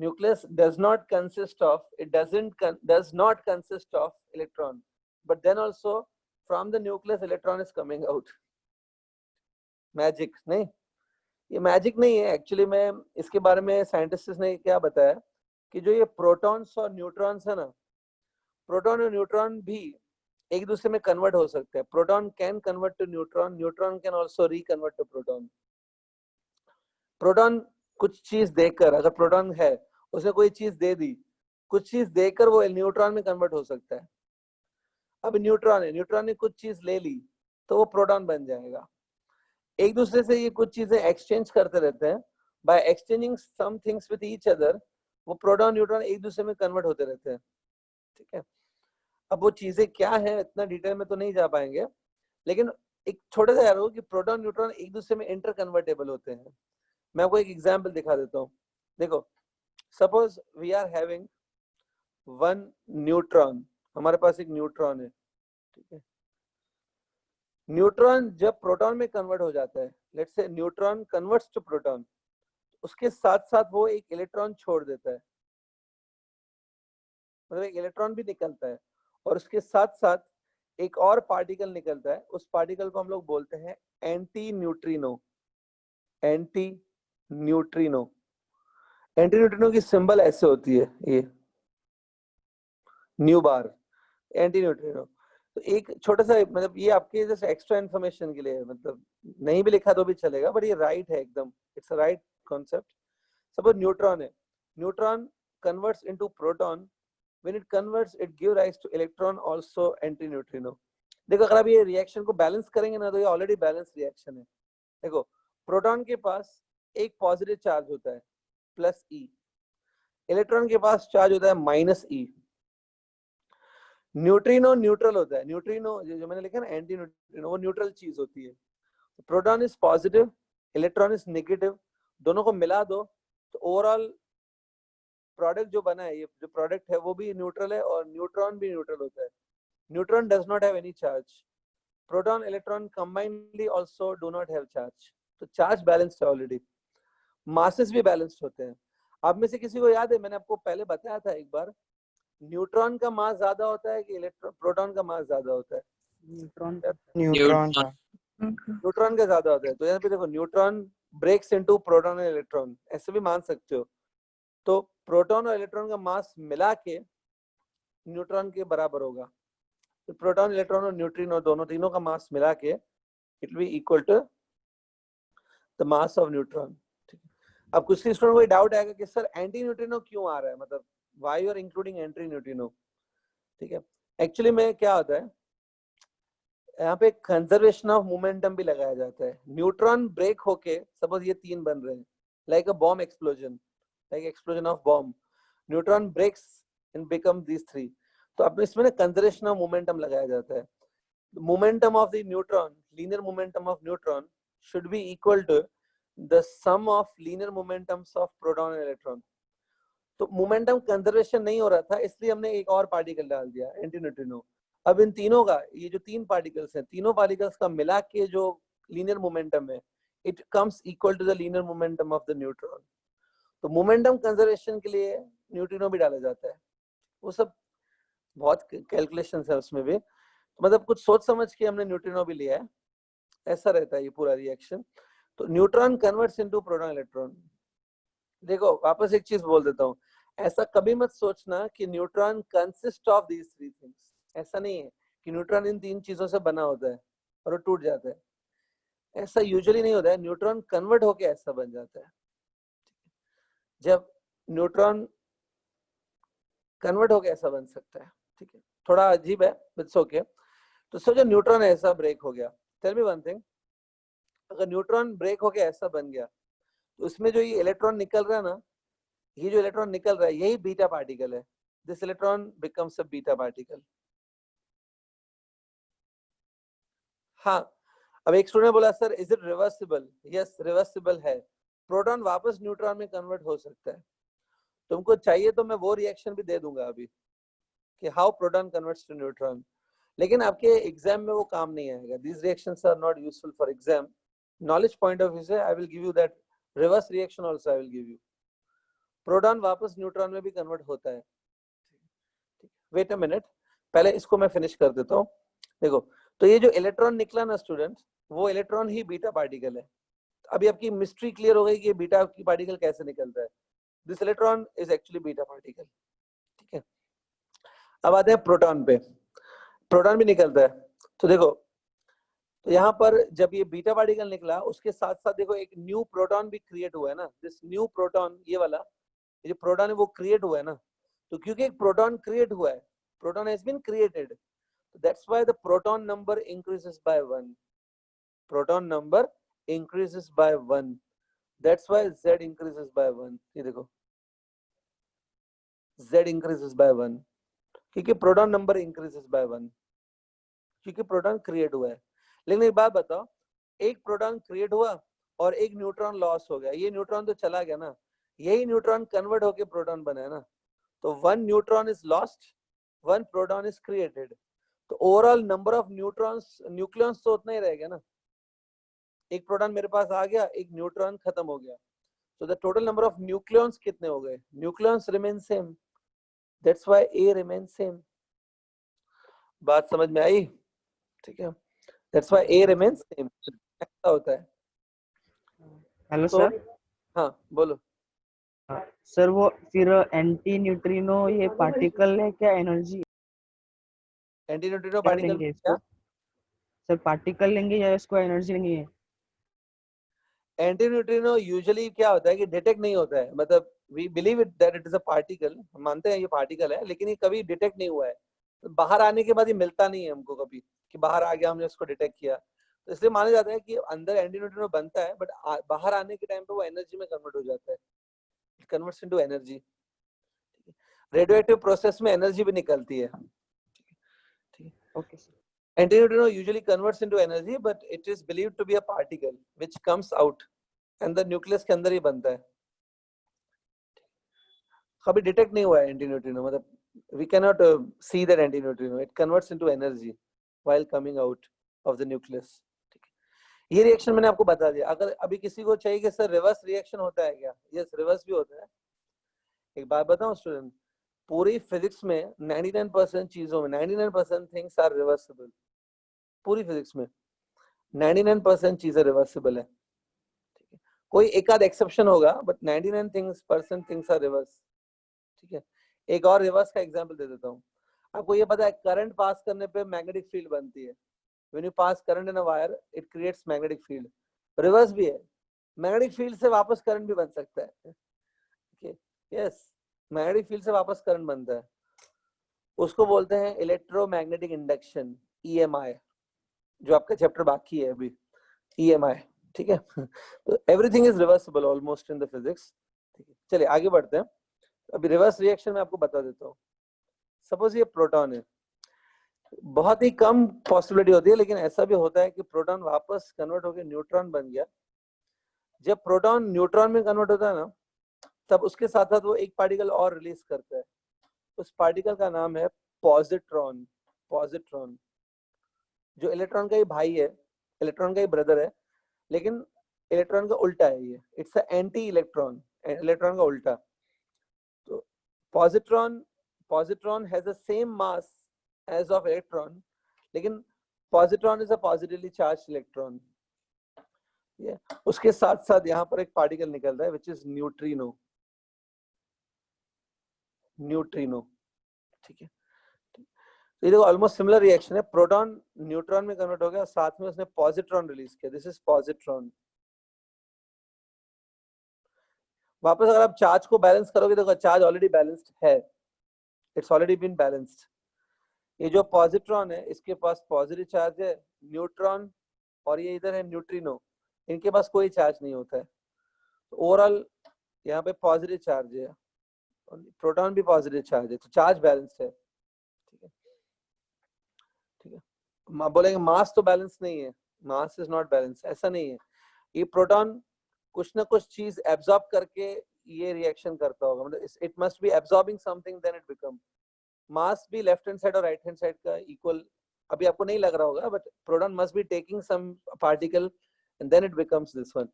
Nucleus does not consist of, does not consist of electron, but then also from the nucleus electron is coming out. Magic नहीं, ये मैजिक नहीं है एक्चुअली। में इसके बारे में साइंटिस्ट ने क्या बताया कि जो ये प्रोटॉन्स और न्यूट्रॉन्स है ना, प्रोटॉन और न्यूट्रॉन भी एक दूसरे में कन्वर्ट हो सकते हैं। Proton can convert to neutron, neutron can also reconvert to proton. Proton कुछ चीज देकर, अगर प्रोटॉन है उसने कोई चीज दे दी, कुछ चीज देकर वो न्यूट्रॉन में कन्वर्ट हो सकता है। अब न्यूट्रॉन है, न्यूट्रॉन ने कुछ चीज ले ली तो वो प्रोटॉन बन जाएगा। एक दूसरे से ये कुछ चीजें एक्सचेंज करते रहते हैं। By exchanging some things with each other, वो प्रोटॉन न्यूट्रॉन एक दूसरे में कन्वर्ट होते रहते हैं। ठीक है, अब वो चीजें क्या है इतना डिटेल में तो नहीं जा पाएंगे, लेकिन एक छोटा सा याद हो कि प्रोटॉन न्यूट्रॉन एक दूसरे में इंटर कन्वर्टेबल होते हैं। मैं आपको एक एग्जांपल दिखा देता हूँ। देखो, suppose we are having one neutron, हमारे पास एक न्यूट्रॉन है। ठीक है, न्यूट्रॉन जब प्रोटॉन में कन्वर्ट हो जाता है, लेट्स से न्यूट्रॉन कन्वर्ट्स टू प्रोटॉन, उसके साथ साथ वो एक इलेक्ट्रॉन छोड़ देता है, मतलब एक इलेक्ट्रॉन भी निकलता है, और उसके साथ साथ एक और पार्टिकल निकलता है। उस पार्टिकल को हम लोग बोलते हैं anti neutrino. Anti neutrino, anti neutrino की सिंबल ऐसे होती है, ये न्यू बार, एंटी न्यूट्रिनो। तो एक छोटा सा, मतलब ये आपके जैसे एक्स्ट्रा इन्फॉर्मेशन के लिए, मतलब नहीं भी लिखा तो भी चलेगा, बट ये राइट है एकदम, it's a right concept. Suppose neutron है, neutron converts into proton, when it converts it give rise to electron also antineutrino. देखो अगर आप ये रिएक्शन को बैलेंस करेंगे ना, तो ये ऑलरेडी बैलेंस रिएक्शन है। देखो, प्रोटॉन के पास एक पॉजिटिव चार्ज होता है प्लस ई, इलेक्ट्रॉन के पास चार्ज होता है माइनस ई। न्यूट्रिनो न्यूट्रल होता है, न्यूट्रिनो जो मैंने लिखा ना एंटी न्यूट्रिनो, वो न्यूट्रल चीज होती है। Proton is positive, electron is negative, दोनों को मिला दो तो ओवरऑल प्रोडक्ट जो बना है, ये जो प्रोडक्ट है वो भी न्यूट्रल है और न्यूट्रॉन भी न्यूट्रल होता है। Neutron does not have any charge, proton electron combinedly also do not have charge. तो चार्ज बैलेंस्ड है ऑलरेडी, मासेस भी बैलेंस्ड होते हैं। आप में से किसी को याद है, मैंने आपको पहले बताया था एक बार, न्यूट्रॉन का मास ज्यादा होता है कि इलेक्ट्रॉन, प्रोटॉन का मास ज्यादा होता है? न्यूट्रॉन न्यूट्रॉन न्यूट्रॉन का ज्यादा होता है। तो यहाँ पे देखो, न्यूट्रॉन ब्रेक्स इनटू प्रोटॉन और इलेक्ट्रॉन, ऐसे भी मान सकते हो। तो प्रोटॉन और इलेक्ट्रॉन का मास मिला के न्यूट्रॉन के बराबर होगा। तो प्रोटॉन, इलेक्ट्रॉन और न्यूट्रिनो दोनों, तीनों का मास मिला के it will be equal to the mass of neutron. अब कुछ स्टूडेंट को डाउट आएगा कि सर एंटी न्यूट्रिनो क्यों आ रहा है, मतलब why you are including anti neutrino. ठीक है, एक्चुअली में क्या होता है, यहाँ पे कंजर्वेशन ऑफ मोमेंटम भी लगाया जाता है। न्यूट्रॉन ब्रेक होके, सपोज ये तीन बन रहे हैं, like a bomb explosion, like explosion of bomb, neutron breaks and become these three. तो अब इसमें ना कंजर्वेशन ऑफ मोमेंटम लगाया जाता है। Momentum of the neutron linear momentum of neutron should be equal to the sum of linear momentums of proton and electron. तो मोमेंटम कंजर्वेशन नहीं हो रहा था, इसलिए हमने एक और पार्टिकल डाल दिया, एंटी न्यूट्रिनो। अब इन तीनों का, ये जो तीन पार्टिकल्स हैं, तीनों पार्टिकल्स का मिला के जो लीनियर मोमेंटम है, it comes equal to the linear momentum of the neutron. तो मोमेंटम कंजर्वेशन के लिए न्यूट्रिनो भी डाला जाता है। वो सब बहुत कैलकुलेशन है उसमें भी, मतलब कुछ सोच समझ के हमने न्यूट्रिनो भी लिया है, ऐसा रहता है ये पूरा रिएक्शन। तो neutron converts into proton electron. देखो वापस एक चीज बोल देता हूँ, ऐसा कभी मत सोचना कि neutron consist of these three things. ऐसा नहीं है कि न्यूट्रॉन इन तीन चीजों से बना होता है और वो टूट जाता है, ऐसा यूजुअली नहीं होता है। न्यूट्रॉन कन्वर्ट होके ऐसा बन जाता है। जब न्यूट्रॉन कन्वर्ट होके ऐसा बन सकता है, ठीक है, थोड़ा अजीब है, इट्स ओके। तो सोचो न्यूट्रॉन ऐसा ब्रेक हो गया, टेल मी वन थिंग, अगर न्यूट्रॉन ब्रेक होके ऐसा बन गया तो उसमें जो ये इलेक्ट्रॉन निकल रहा है ना, ये जो इलेक्ट्रॉन निकल रहा है यही बीटा पार्टिकल है। This electron becomes a beta particle. हाँ, अब एक स्टूडेंट बोला sir is it reversible? Yes, reversible है। प्रोटॉन वापस न्यूट्रॉन में कन्वर्ट हो सकता है। तुमको चाहिए तो मैं वो रिएक्शन भी दे दूंगा अभी कि how proton converts to neutron, लेकिन आपके एग्जाम में वो काम नहीं आएगा। These reactions are not useful for exam. Knowledge point of view से I will give you that reverse reaction also I will give you. Proton वापस न्यूट्रॉन में भी कन्वर्ट होता है। वेट अ मिनट, पहले इसको मैं फिनिश कर देता हूँ। देखो, तो ये जो इलेक्ट्रॉन निकला ना स्टूडेंट, वो इलेक्ट्रॉन ही बीटा पार्टिकल है। अभी आपकी मिस्ट्री क्लियर हो गई कि बीटा की पार्टिकल कैसे निकलता है। This electron is actually beta particle, ठीक है। अब आते हैं प्रोटॉन पे। प्रोटॉन भी निकलता है। तो देखो, तो यहाँ पर जब ये बीटा पार्टिकल निकला, उसके साथ साथ देखो एक न्यू प्रोटॉन भी क्रिएट हुआ है ना। दिस न्यू प्रोटॉन, ये वाला ये जो प्रोटॉन है वो क्रिएट हुआ है ना। तो क्योंकि एक प्रोटॉन क्रिएट हुआ है, proton has been created, that's why the proton number increases by 1। Proton number increases by 1, that's why z increases by 1। ये देखो, z इंक्रीजेस बाय 1 क्योंकि प्रोटॉन नंबर इंक्रीजेस बाय 1, क्योंकि प्रोटॉन क्रिएट हुआ है। लेकिन एक बात बताओ, एक प्रोटॉन क्रिएट हुआ और एक न्यूट्रॉन लॉस हो गया, ये न्यूट्रॉन तो चला गया ना, यही न्यूट्रॉन कन्वर्ट होके प्रोटॉन बना है ना। तो 1 neutron is lost, 1 proton is created. तो overall number of neutrons, nucleons तो उतना ही रहेगा ना। एक प्रोटॉन मेरे पास आ गया, एक न्यूट्रॉन खत्म हो गया, तो the total number of nucleons कितने हो गए? Nucleons remain same, that's why A remain same. बात समझ में आई? ठीक है, that's why A remain same. ऐसा होता है। हेलो तो सर। हाँ बोलो। सर वो फिर एंटी न्यूट्रिनो ये पार्टिकल है क्या, एनर्जी एंटी न्यूट्रिनो क्या पार्टिकल लेंगे क्या? इसको? सर पार्टिकल लेंगे या इसको एनर्जी लेंगे? एंटी न्यूट्रिनो यूजुअली क्या होता है कि डिटेक्ट नहीं होता है, मतलब we believe it that it is a particle, हम मानते हैं ये पार्टिकल है, लेकिन ये कभी डिटेक्ट नहीं हुआ है। तो बाहर आने के बाद ये मिलता नहीं है हमको कभी कि बाहर आ गया, हमने उसको डिटेक्ट किया। तो इसलिए माना जाता है कि अंदर एंटी न्यूट्रिनो बनता है, बट बाहर आने के टाइम पे वो एनर्जी में कन्वर्ट हो जाता है, converts into energy. Radio active process में एनर्जी भी निकलती है। Okay sir. Antineutrino usually converts into energy, but it is believed to be a particle which comes out and the nucleus के अंदर ही बनता है। कभी डिटेक्ट नहीं हुआ है एंटीन्यूट्रिनो, मतलब we cannot see that antineutrino, it converts into energy while coming out of the nucleus। ठीक है, ये रिएक्शन मैंने आपको बता दिया। अगर अभी किसी को चाहिए कि सर रिवर्स रिएक्शन होता है क्या? यस, रिवर्स भी होता है। एक बात बताऊं स्टूडेंट, पूरी फिजिक्स में 99% चीजों में 99% थिंग्स आर रिवर्सिबल। पूरी फिजिक्स में 99% चीजें रिवर्सिबल है। कोई एक आध एक्सेप्शन होगा, बट 99% थिंग्स आर रिवर्स। ठीक है, एक और रिवर्स का एग्जांपल दे देता हूँ। आपको ये पता है करंट पास करने पे मैग्नेटिक फील्ड बनती है। When you pass current in a wire it creates magnetic field. Reverse भी है, मैग्नेटिक फील्ड से वापस करंट भी बन सकता है। यस, मैग्नेटिक फील्ड से वापस करंट बनता है, उसको बोलते हैं इलेक्ट्रोमैग्नेटिक इंडक्शन, EMI, जो आपका चैप्टर बाकी है अभी, EMI। ठीक है, तो everything is reversible almost in the physics. ठीक है, चलिए आगे बढ़ते हैं। अभी रिवर्स रिएक्शन में आपको बता देता हूँ। सपोज ये प्रोटॉन है, बहुत ही कम पॉसिबिलिटी होती है, लेकिन ऐसा भी होता है कि प्रोटॉन वापस कन्वर्ट होकर न्यूट्रॉन बन गया। जब प्रोटॉन न्यूट्रॉन में कन्वर्ट होता है ना, तब उसके साथ साथ वो एक पार्टिकल और रिलीज करता है। उस पार्टिकल का नाम है पॉजिट्रॉन। पॉजिट्रॉन जो इलेक्ट्रॉन का ही भाई है, इलेक्ट्रॉन का ही ब्रदर है, लेकिन इलेक्ट्रॉन का उल्टा है ये। It's a anti electron, electron का उल्टा। तो positron has the same mass as of electron, लेकिन positron is a positively charged electron. उसके साथ साथ यहाँ पर एक पार्टिकल निकलता है विच इज न्यूट्रिनो। न्यूट्रिनो, ठीक है। तो ये देखो ऑलमोस्ट सिमिलर रिएक्शन है। प्रोटॉन न्यूट्रॉन में कन्वर्ट हो गया और साथ में उसने पॉजिट्रॉन रिलीज किया। This is positron. वापस अगर आप चार्ज को बैलेंस करोगे तो चार्ज ऑलरेडी बैलेंस्ड है, इट्स ऑलरेडी बीन बैलेंस्ड। ये जो पॉजिट्रॉन है इसके पास पॉजिटिव चार्ज है, न्यूट्रॉन और ये इधर है न्यूट्रिनो, इनके पास कोई चार्ज नहीं होता है। तो ओवरऑल यहाँ पे पॉजिटिव चार्ज है, प्रोटॉन भी पॉजिटिव चार्ज है, तो चार्ज बैलेंस्ड है। ठीक है, ठीक है। बोलेंगे मास तो बैलेंस नहीं है, मास इज नॉट बैलेंस, ऐसा नहीं है। ये प्रोटॉन कुछ ना कुछ चीज एब्जॉर्ब करके ये रिएक्शन करता होगा, मतलब it must be absorbing something then it become. Mass भी लेफ्ट हैंड साइड और राइट हैंड साइड का इक्वल अभी आपको नहीं लग रहा होगा, but proton must be taking some particle and then it becomes this one.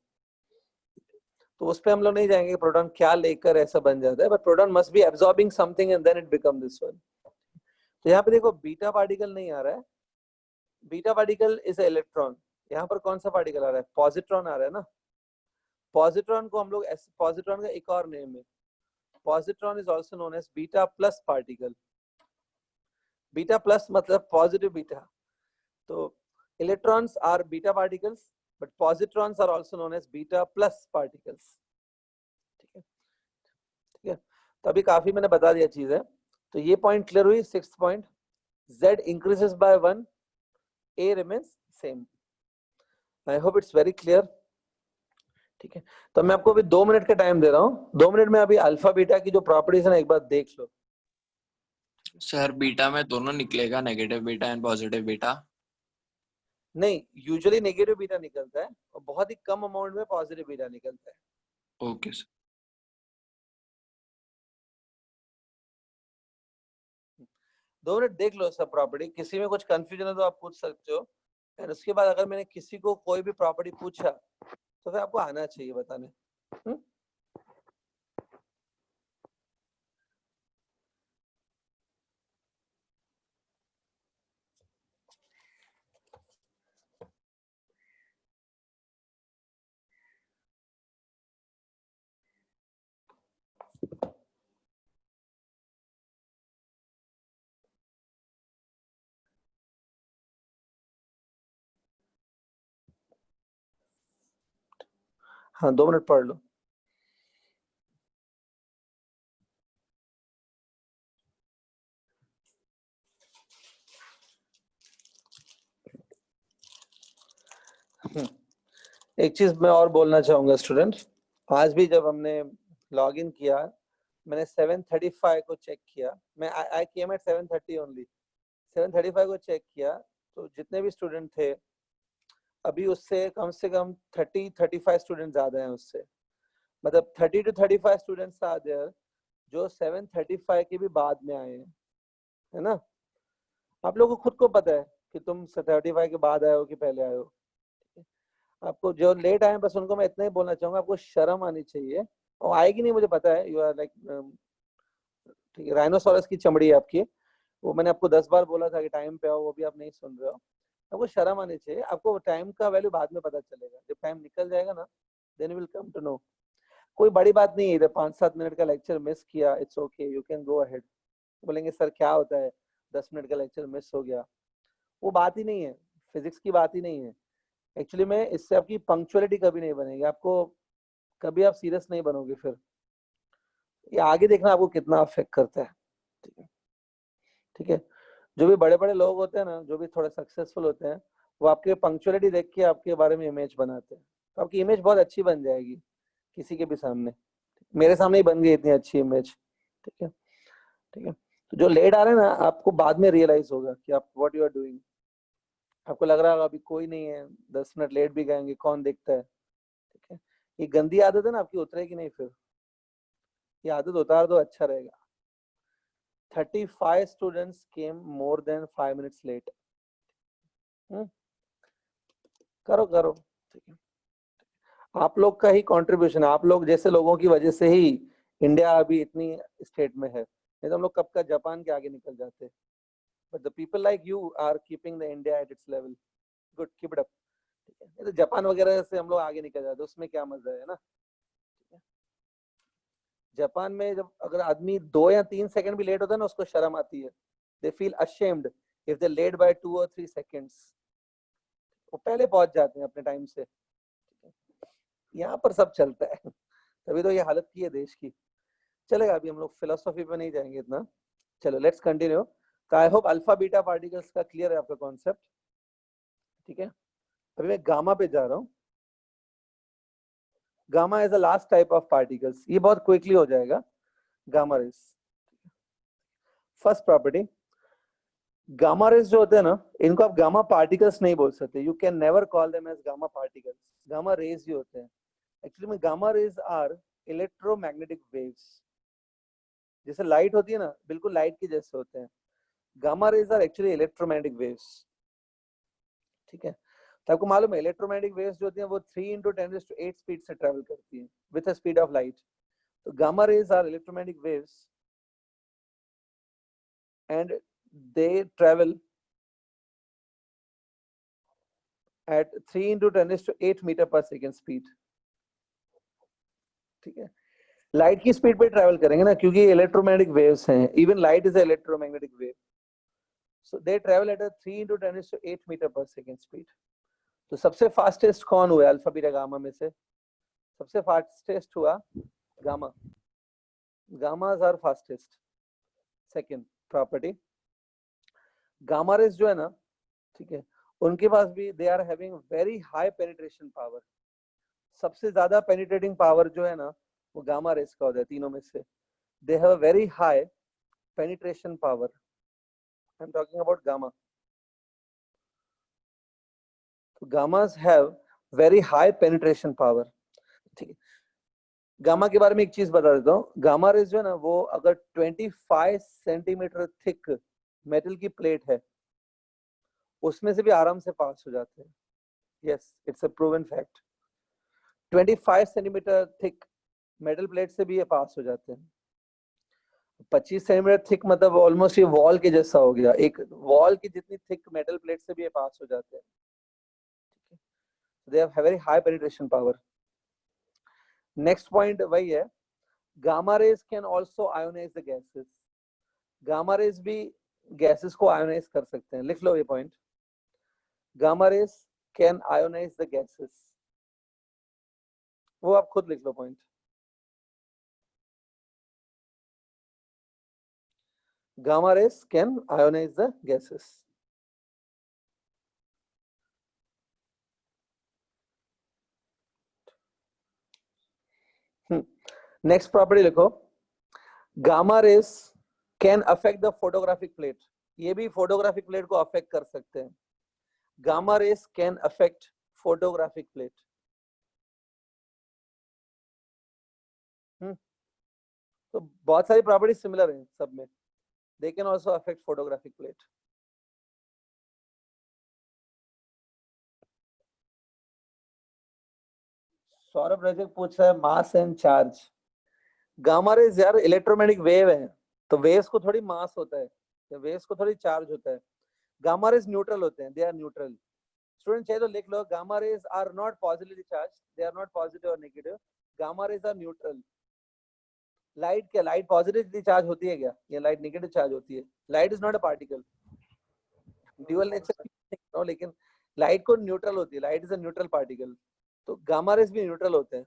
तो उस पे हम लोग नहीं जाएंगे प्रोटॉन क्या लेकर ऐसा बन जाता है, but proton must be absorbing something and then it become this one. तो यहाँ पे देखो बीटा पार्टिकल नहीं आ रहा है, beta particle is a electron. यहाँ पर कौन सा पार्टिकल आ रहा है? पॉजिट्रॉन आ रहा है ना। पॉजिट्रॉन को हम लोग, पॉजिट्रॉन का एक और नेम है, positron is also known as beta plus particle. Beta plus मतलब पॉजिटिव बीटा। तो electrons are beta particles, but positrons are also known as beta plus particles. ठीक है, ठीक है। तो अभी काफी मैंने बता दिया चीज है, तो ये पॉइंट क्लियर हुई। 6th point, Z increases by 1, A remains same. I hope it's very clear. ठीक है, तो मैं आपको अभी 2 मिनट का टाइम दे रहा हूँ। 2 मिनट में अभी अल्फा बीटा की जो प्रॉपर्टीज है ना एक बार देख लो। सर बीटा में दोनों निकलेगा, negative beta and positive beta? नहीं, यूजुअली नेगेटिव बीटा निकलता है और बहुत ही कम अमाउंट में पॉजिटिव बीटा निकलता है। Okay sir. 2 मिनट देख लो सब प्रॉपर्टी, किसी में कुछ कंफ्यूजन है तो आप पूछ सकते हो। एंड उसके बाद अगर मैंने किसी को कोई भी प्रॉपर्टी पूछा तो फिर आपको आना चाहिए बताने। हाँ 2 मिनट पढ़ लो। एक चीज मैं और बोलना चाहूंगा स्टूडेंट, आज भी जब हमने लॉग इन किया मैंने 7:35 को चेक किया। मैं आई केम एट 7:30 ओनली। 7:35 को चेक किया तो जितने भी स्टूडेंट थे अभी उससे कम से कम 30-35 स्टूडेंट ज्यादा हैं उससे। मतलब 30 to 35 स्टूडेंट्स आर देयर जो 7:35 के भी बाद में आए हैं, है ना। आप लोगों को खुद को पता है कि तुम 35 के बाद आए हो कि पहले आए हो। आपको जो लेट आए बस उनको मैं इतना ही बोलना चाहूंगा, आपको शर्म आनी चाहिए। और आएगी नहीं मुझे पता है, यू आर लाइक, ठीक है, राइनोसोरस की चमड़ी है आपकी। वो मैंने आपको 10 बार बोला था कि टाइम पे आओ, वो भी आप नहीं सुन रहे हो। आपको शर्म आनी चाहिए। आपको टाइम का वैल्यू बाद में पता चलेगा, जब टाइम निकल जाएगा ना then will come to know. कोई बड़ी बात नहीं है, इधर 5-7 मिनट का लेक्चर मिस किया, it's okay, you can go ahead. बोलेंगे सर क्या होता है 10 मिनट का लेक्चर मिस हो गया, वो बात ही नहीं है, फिजिक्स की बात ही नहीं है। एक्चुअली में इससे आपकी पंक्चुअलिटी कभी नहीं बनेगी, आपको कभी आप सीरियस नहीं बनोगे। फिर ये आगे देखना आपको कितना अफेक्ट करता है। ठीक है, ठीक है। जो भी बड़े बड़े लोग होते हैं ना, जो भी थोड़े सक्सेसफुल होते हैं, वो आपके पंक्चुअलिटी देख के आपके बारे में इमेज बनाते हैं। तो आपकी इमेज बहुत अच्छी बन जाएगी किसी के भी सामने। मेरे सामने ही बन गई इतनी अच्छी इमेज। ठीक है, ठीक है। तो जो लेट आ रहे हैं ना, आपको बाद में रियलाइज होगा कि आप व्हाट यू आर डूइंग। आपको लग रहा होगा अभी कोई नहीं है, 10 मिनट लेट भी गएंगे, कौन देखता है। ठीक है, ये गंदी आदत है ना आपकी, उतरेगी नहीं फिर। ये आदत उतार दो, अच्छा रहेगा। 35 students came more than 5 minutes late. करो करो, ठीक है। आप लोग का ही कंट्रीब्यूशन, आप लोग जैसे लोगों की वजह से ही इंडिया अभी इतनी स्टेट में है, नहीं तो हम लोग कब का जापान के आगे निकल जाते। But the people like you are keeping the India at its level. Good, keep it up. ठीक है, नहीं तो जापान वगैरह से हम लोग आगे निकल जाते, उसमें क्या मजा है ना। जापान में जब अगर आदमी 2 या 3 सेकंड भी लेट होता है ना, उसको शर्म आती है। They feel ashamed if they late by 2 or 3 seconds। वो पहले पहुंच जाते हैं अपने टाइम से। यहाँ पर सब चलता है, तभी तो ये हालत की है देश की। चलेगा, अभी हम लोग फिलोसफी पे नहीं जाएंगे इतना। चलो लेट्स कंटिन्यू। तो I hope alpha beta particles का क्लियर है आपका कॉन्सेप्ट। ठीक है, अभी मैं गामा पे जा रहा हूँ। Gamma is the last type of particles, ये बहुत क्विकली हो जाएगा। Gamma rays, first property, gamma rays जो होते हैं ना, इनको आप गामा पार्टिकल्स नहीं बोल सकते। You can never call them as gamma particles, gamma rays ही होते हैं। एक्चुअली में gamma rays are electromagnetic waves. जैसे लाइट होती है ना, बिल्कुल लाइट के जैसे होते हैं। Gamma rays are actually electromagnetic waves. ठीक है, तो आपको मालूम है इलेक्ट्रोमैग्नेटिक वेव्स जो होती हैं वो 3 × 10⁸ स्पीड से ट्रेवल करती हैं with the speed of light. तो gamma rays are electromagnetic waves and they travel at 3 × 10⁸ metre per second speed. ठीक है, लाइट की स्पीड पे ट्रेवल करेंगे ना, क्योंकि इलेक्ट्रोमैग्नेटिक वेव्स हैं। Even light is electromagnetic wave, so they travel at 3 × 10⁸ metre per second speed. तो सबसे फास्टेस्ट कौन हुआ अल्फा बीटा गामा में से? सबसे फास्टेस्ट हुआ gamma. Gammas are fastest. Second property, gamma rays जो है ना, ठीक है, उनके पास भी they are having very high penetration power. सबसे ज्यादा पेनिट्रेटिंग पावर जो है ना, वो गामा रेज का होता है तीनों में से। They have a very high penetration power. I am talking about gamma. तो gammas have very high penetration power. ठीक है, गामा के बारे में एक चीज बता देता हूँ। गामा रेज जो है ना, वो अगर 25 सेंटीमीटर थिक मेटल की प्लेट है, उसमें से भी आराम से पास हो जाते हैं। Yes, it's a proven fact. 25 centimetre thick metal plate से भी ये पास हो जाते हैं। 25 सेंटीमीटर थिक मतलब ऑलमोस्ट ये वॉल के जैसा हो गया। एक वॉल की जितनी थिक मेटल प्लेट से भी ये पास हो जाते हैं। They have very high penetration power. Next point वही है, gamma rays can also ionise the gases. Gamma rays भी गैसेस को आयोनाइज कर सकते हैं। लिख लो ये point, gamma rays can ionise the gases. वो आप खुद लिख लो point. Gamma rays can ionize the gases. Next property लिखो, gamma rays can affect the photographic plate. ये भी photographic plate को affect कर सकते हैं। Gamma rays can affect photographic plate. तो बहुत सारी प्रॉपर्टी सिमिलर हैं सब में। They can also affect photographic plate. Saurabh Rajak पूछ रहा है mass and charge. Gamma rays यार इलेक्ट्रोमैग्नेटिक वेव है, तो वेव्स को थोड़ी मास होता है, तो वेव्स को थोड़ी चार्ज होता है। गामा रेज न्यूट्रल होते हैं, दे आर न्यूट्रल। स्टूडेंट चाहिए तो लिख लो, gamma rays are not positively charge, they are not positive और negative. Gamma rays are neutral. Light क्या, लाइट पॉजिटिवली चार्ज होती है क्या, या लाइट नेगेटिव चार्ज होती है? Light is not a particle, dual nature no, लेकिन लाइट को न्यूट्रल होती है, light is a neutral particle. तो गामा रेज भी न्यूट्रल होते हैं।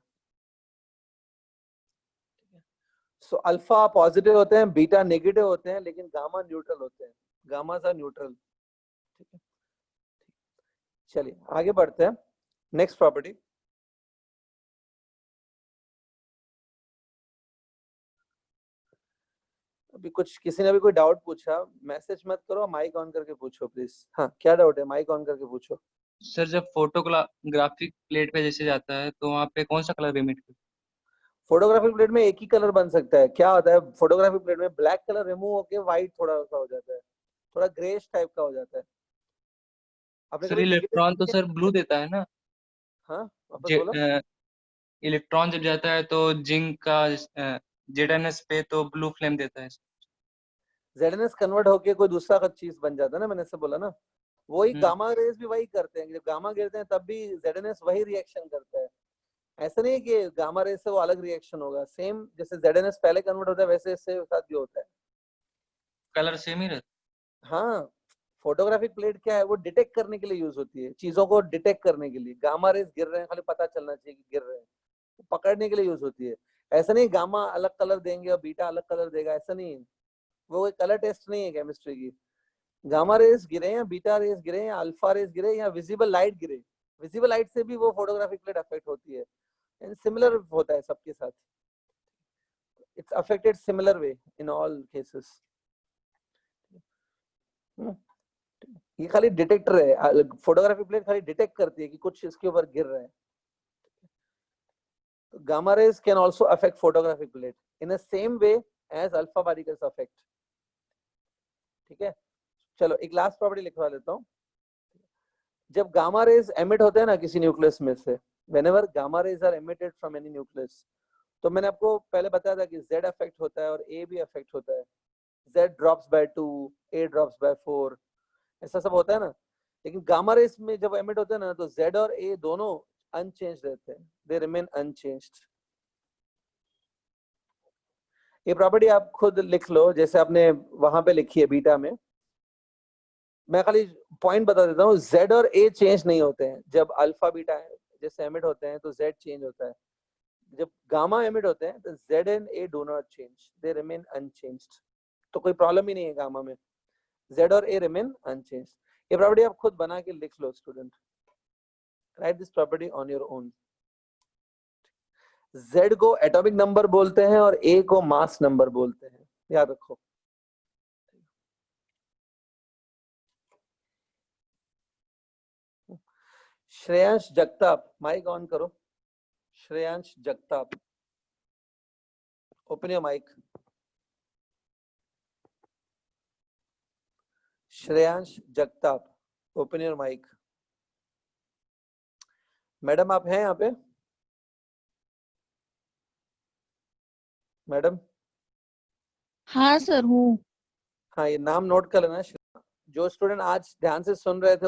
सो अल्फा पॉजिटिव होते हैं, बीटा नेगेटिव होते हैं, लेकिन गामा न्यूट्रल होते हैं। Gamma are neutral. ठीक है, चलिए आगे बढ़ते हैं। नेक्स्ट प्रॉपर्टी, अभी कुछ किसी ने भी कोई डाउट पूछा, मैसेज मत करो, माइक ऑन करके पूछो प्लीज। हाँ, क्या डाउट है? माइक ऑन करके पूछो। सर जब फोटोग्राफिक प्लेट पे जैसे जाता है तो वहाँ पे कौन सा कलर इमिट करता फोटोग्राफिक प्लेट में एक ही कलर बन सकता है। क्या होता है फोटोग्राफिक प्लेट में, ब्लैक कलर रिमूव होके व्हाइट थोड़ा सा हो जाता है, थोड़ा ग्रेश टाइप का हो जाता है। है? आपने सर कभी इलेक्ट्रॉन तो सर ब्लू देता है ना। हाँ, वापस बोलो। इलेक्ट्रॉन जब जाता है तो जिंक का जेडएनएस पे तो ब्लू फ्लेम देता है। जेडएनएस कन्वर्ट होके कोई दूसरा का चीज बन जाता है ना, मैंने से बोला ना। वही गामा रेज भी वही करते हैं, जब गामा गिरते हैं तब भी जेडएनएस वही रिएक्शन करता है। ऐसा नहीं है कि गामा रेज से वो अलग रिएक्शन होगा, सेम जैसे जेडएनएस पहले कन्वर्ट होता है वैसे इससे साथ भी होता है। कलर सेम ही रहता हाँ, फोटोग्राफिक प्लेट क्या है, वो डिटेक्ट करने के लिए यूज होती है, चीजों को डिटेक्ट करने के लिए। गामा रेज गिर रहे हैं, खाली पता चलना चाहिए कि गिर रहे हैं, पकड़ने के लिए यूज होती है। ऐसा नहीं गामा अलग कलर देंगे और बीटा अलग कलर देगा, ऐसा नहीं है। वो कोई कलर टेस्ट नहीं है केमिस्ट्री की। गामा रेज गिरे या बीटा रेज गिरे या अल्फा रेज गिरे या विजिबल लाइट गिरे, विजिबल लाइट से भी वो फोटोग्राफिक प्लेट अफेक्ट होती है। एंड सिमिलर होता है सबके साथ, it's affected similar way in all cases. ये खाली डिटेक्टर है, फोटोग्राफी प्लेट खाली डिटेक्ट करती है कि कुछ इसके ऊपर गिर रहा है। Gamma rays can also affect photographic plate in the same way as alpha particles affect. ठीक है, चलो एक लास्ट प्रॉपर्टी लिखवा लेता हूँ। जब गामा रेज एमिट होते हैं ना किसी न्यूक्लियस में से, whenever gamma rays are emitted from any nucleus, तो मैंने आपको पहले बताया था कि Z अफेक्ट होता है और A भी अफेक्ट होता है। Z drops by 2, A drops by 4, ऐसा सब होता है ना। लेकिन गामा रेज में जब एमिट होते हैं ना तो Z और A दोनों अनचेंज्ड रहते हैं, दे रिमेन अनचेंज्ड। ये प्रॉपर्टी आप खुद लिख लो जैसे आपने वहां पे लिखी है बीटा में। मैं खाली पॉइंट बता देता हूँ, Z और A चेंज नहीं होते हैं। जब अल्फा बीटा जैसे एमिट होते हैं तो Z चेंज होता है। जब गामा एमिट होते हैं तो Z and A do not change, they remain unchanged। तो कोई प्रॉब्लम ही नहीं है गामा में, Z और A remain unchanged। ये प्रॉपर्टी आप खुद बना के लिख लो student, write this property on your own. Z को एटॉमिक नंबर बोलते हैं और A को मास नंबर बोलते हैं, याद रखो। श्रेयांश जगताप, माइक ऑन करो। Shreyansh Jagtap, open your mic. Shreyansh Jagtap, open your mic. Madam आप हैं यहाँ पे? मैडम? हाँ सर हूँ। हाँ, ये नाम नोट कर लेना। जो स्टूडेंट आज ध्यान से सुन रहे थे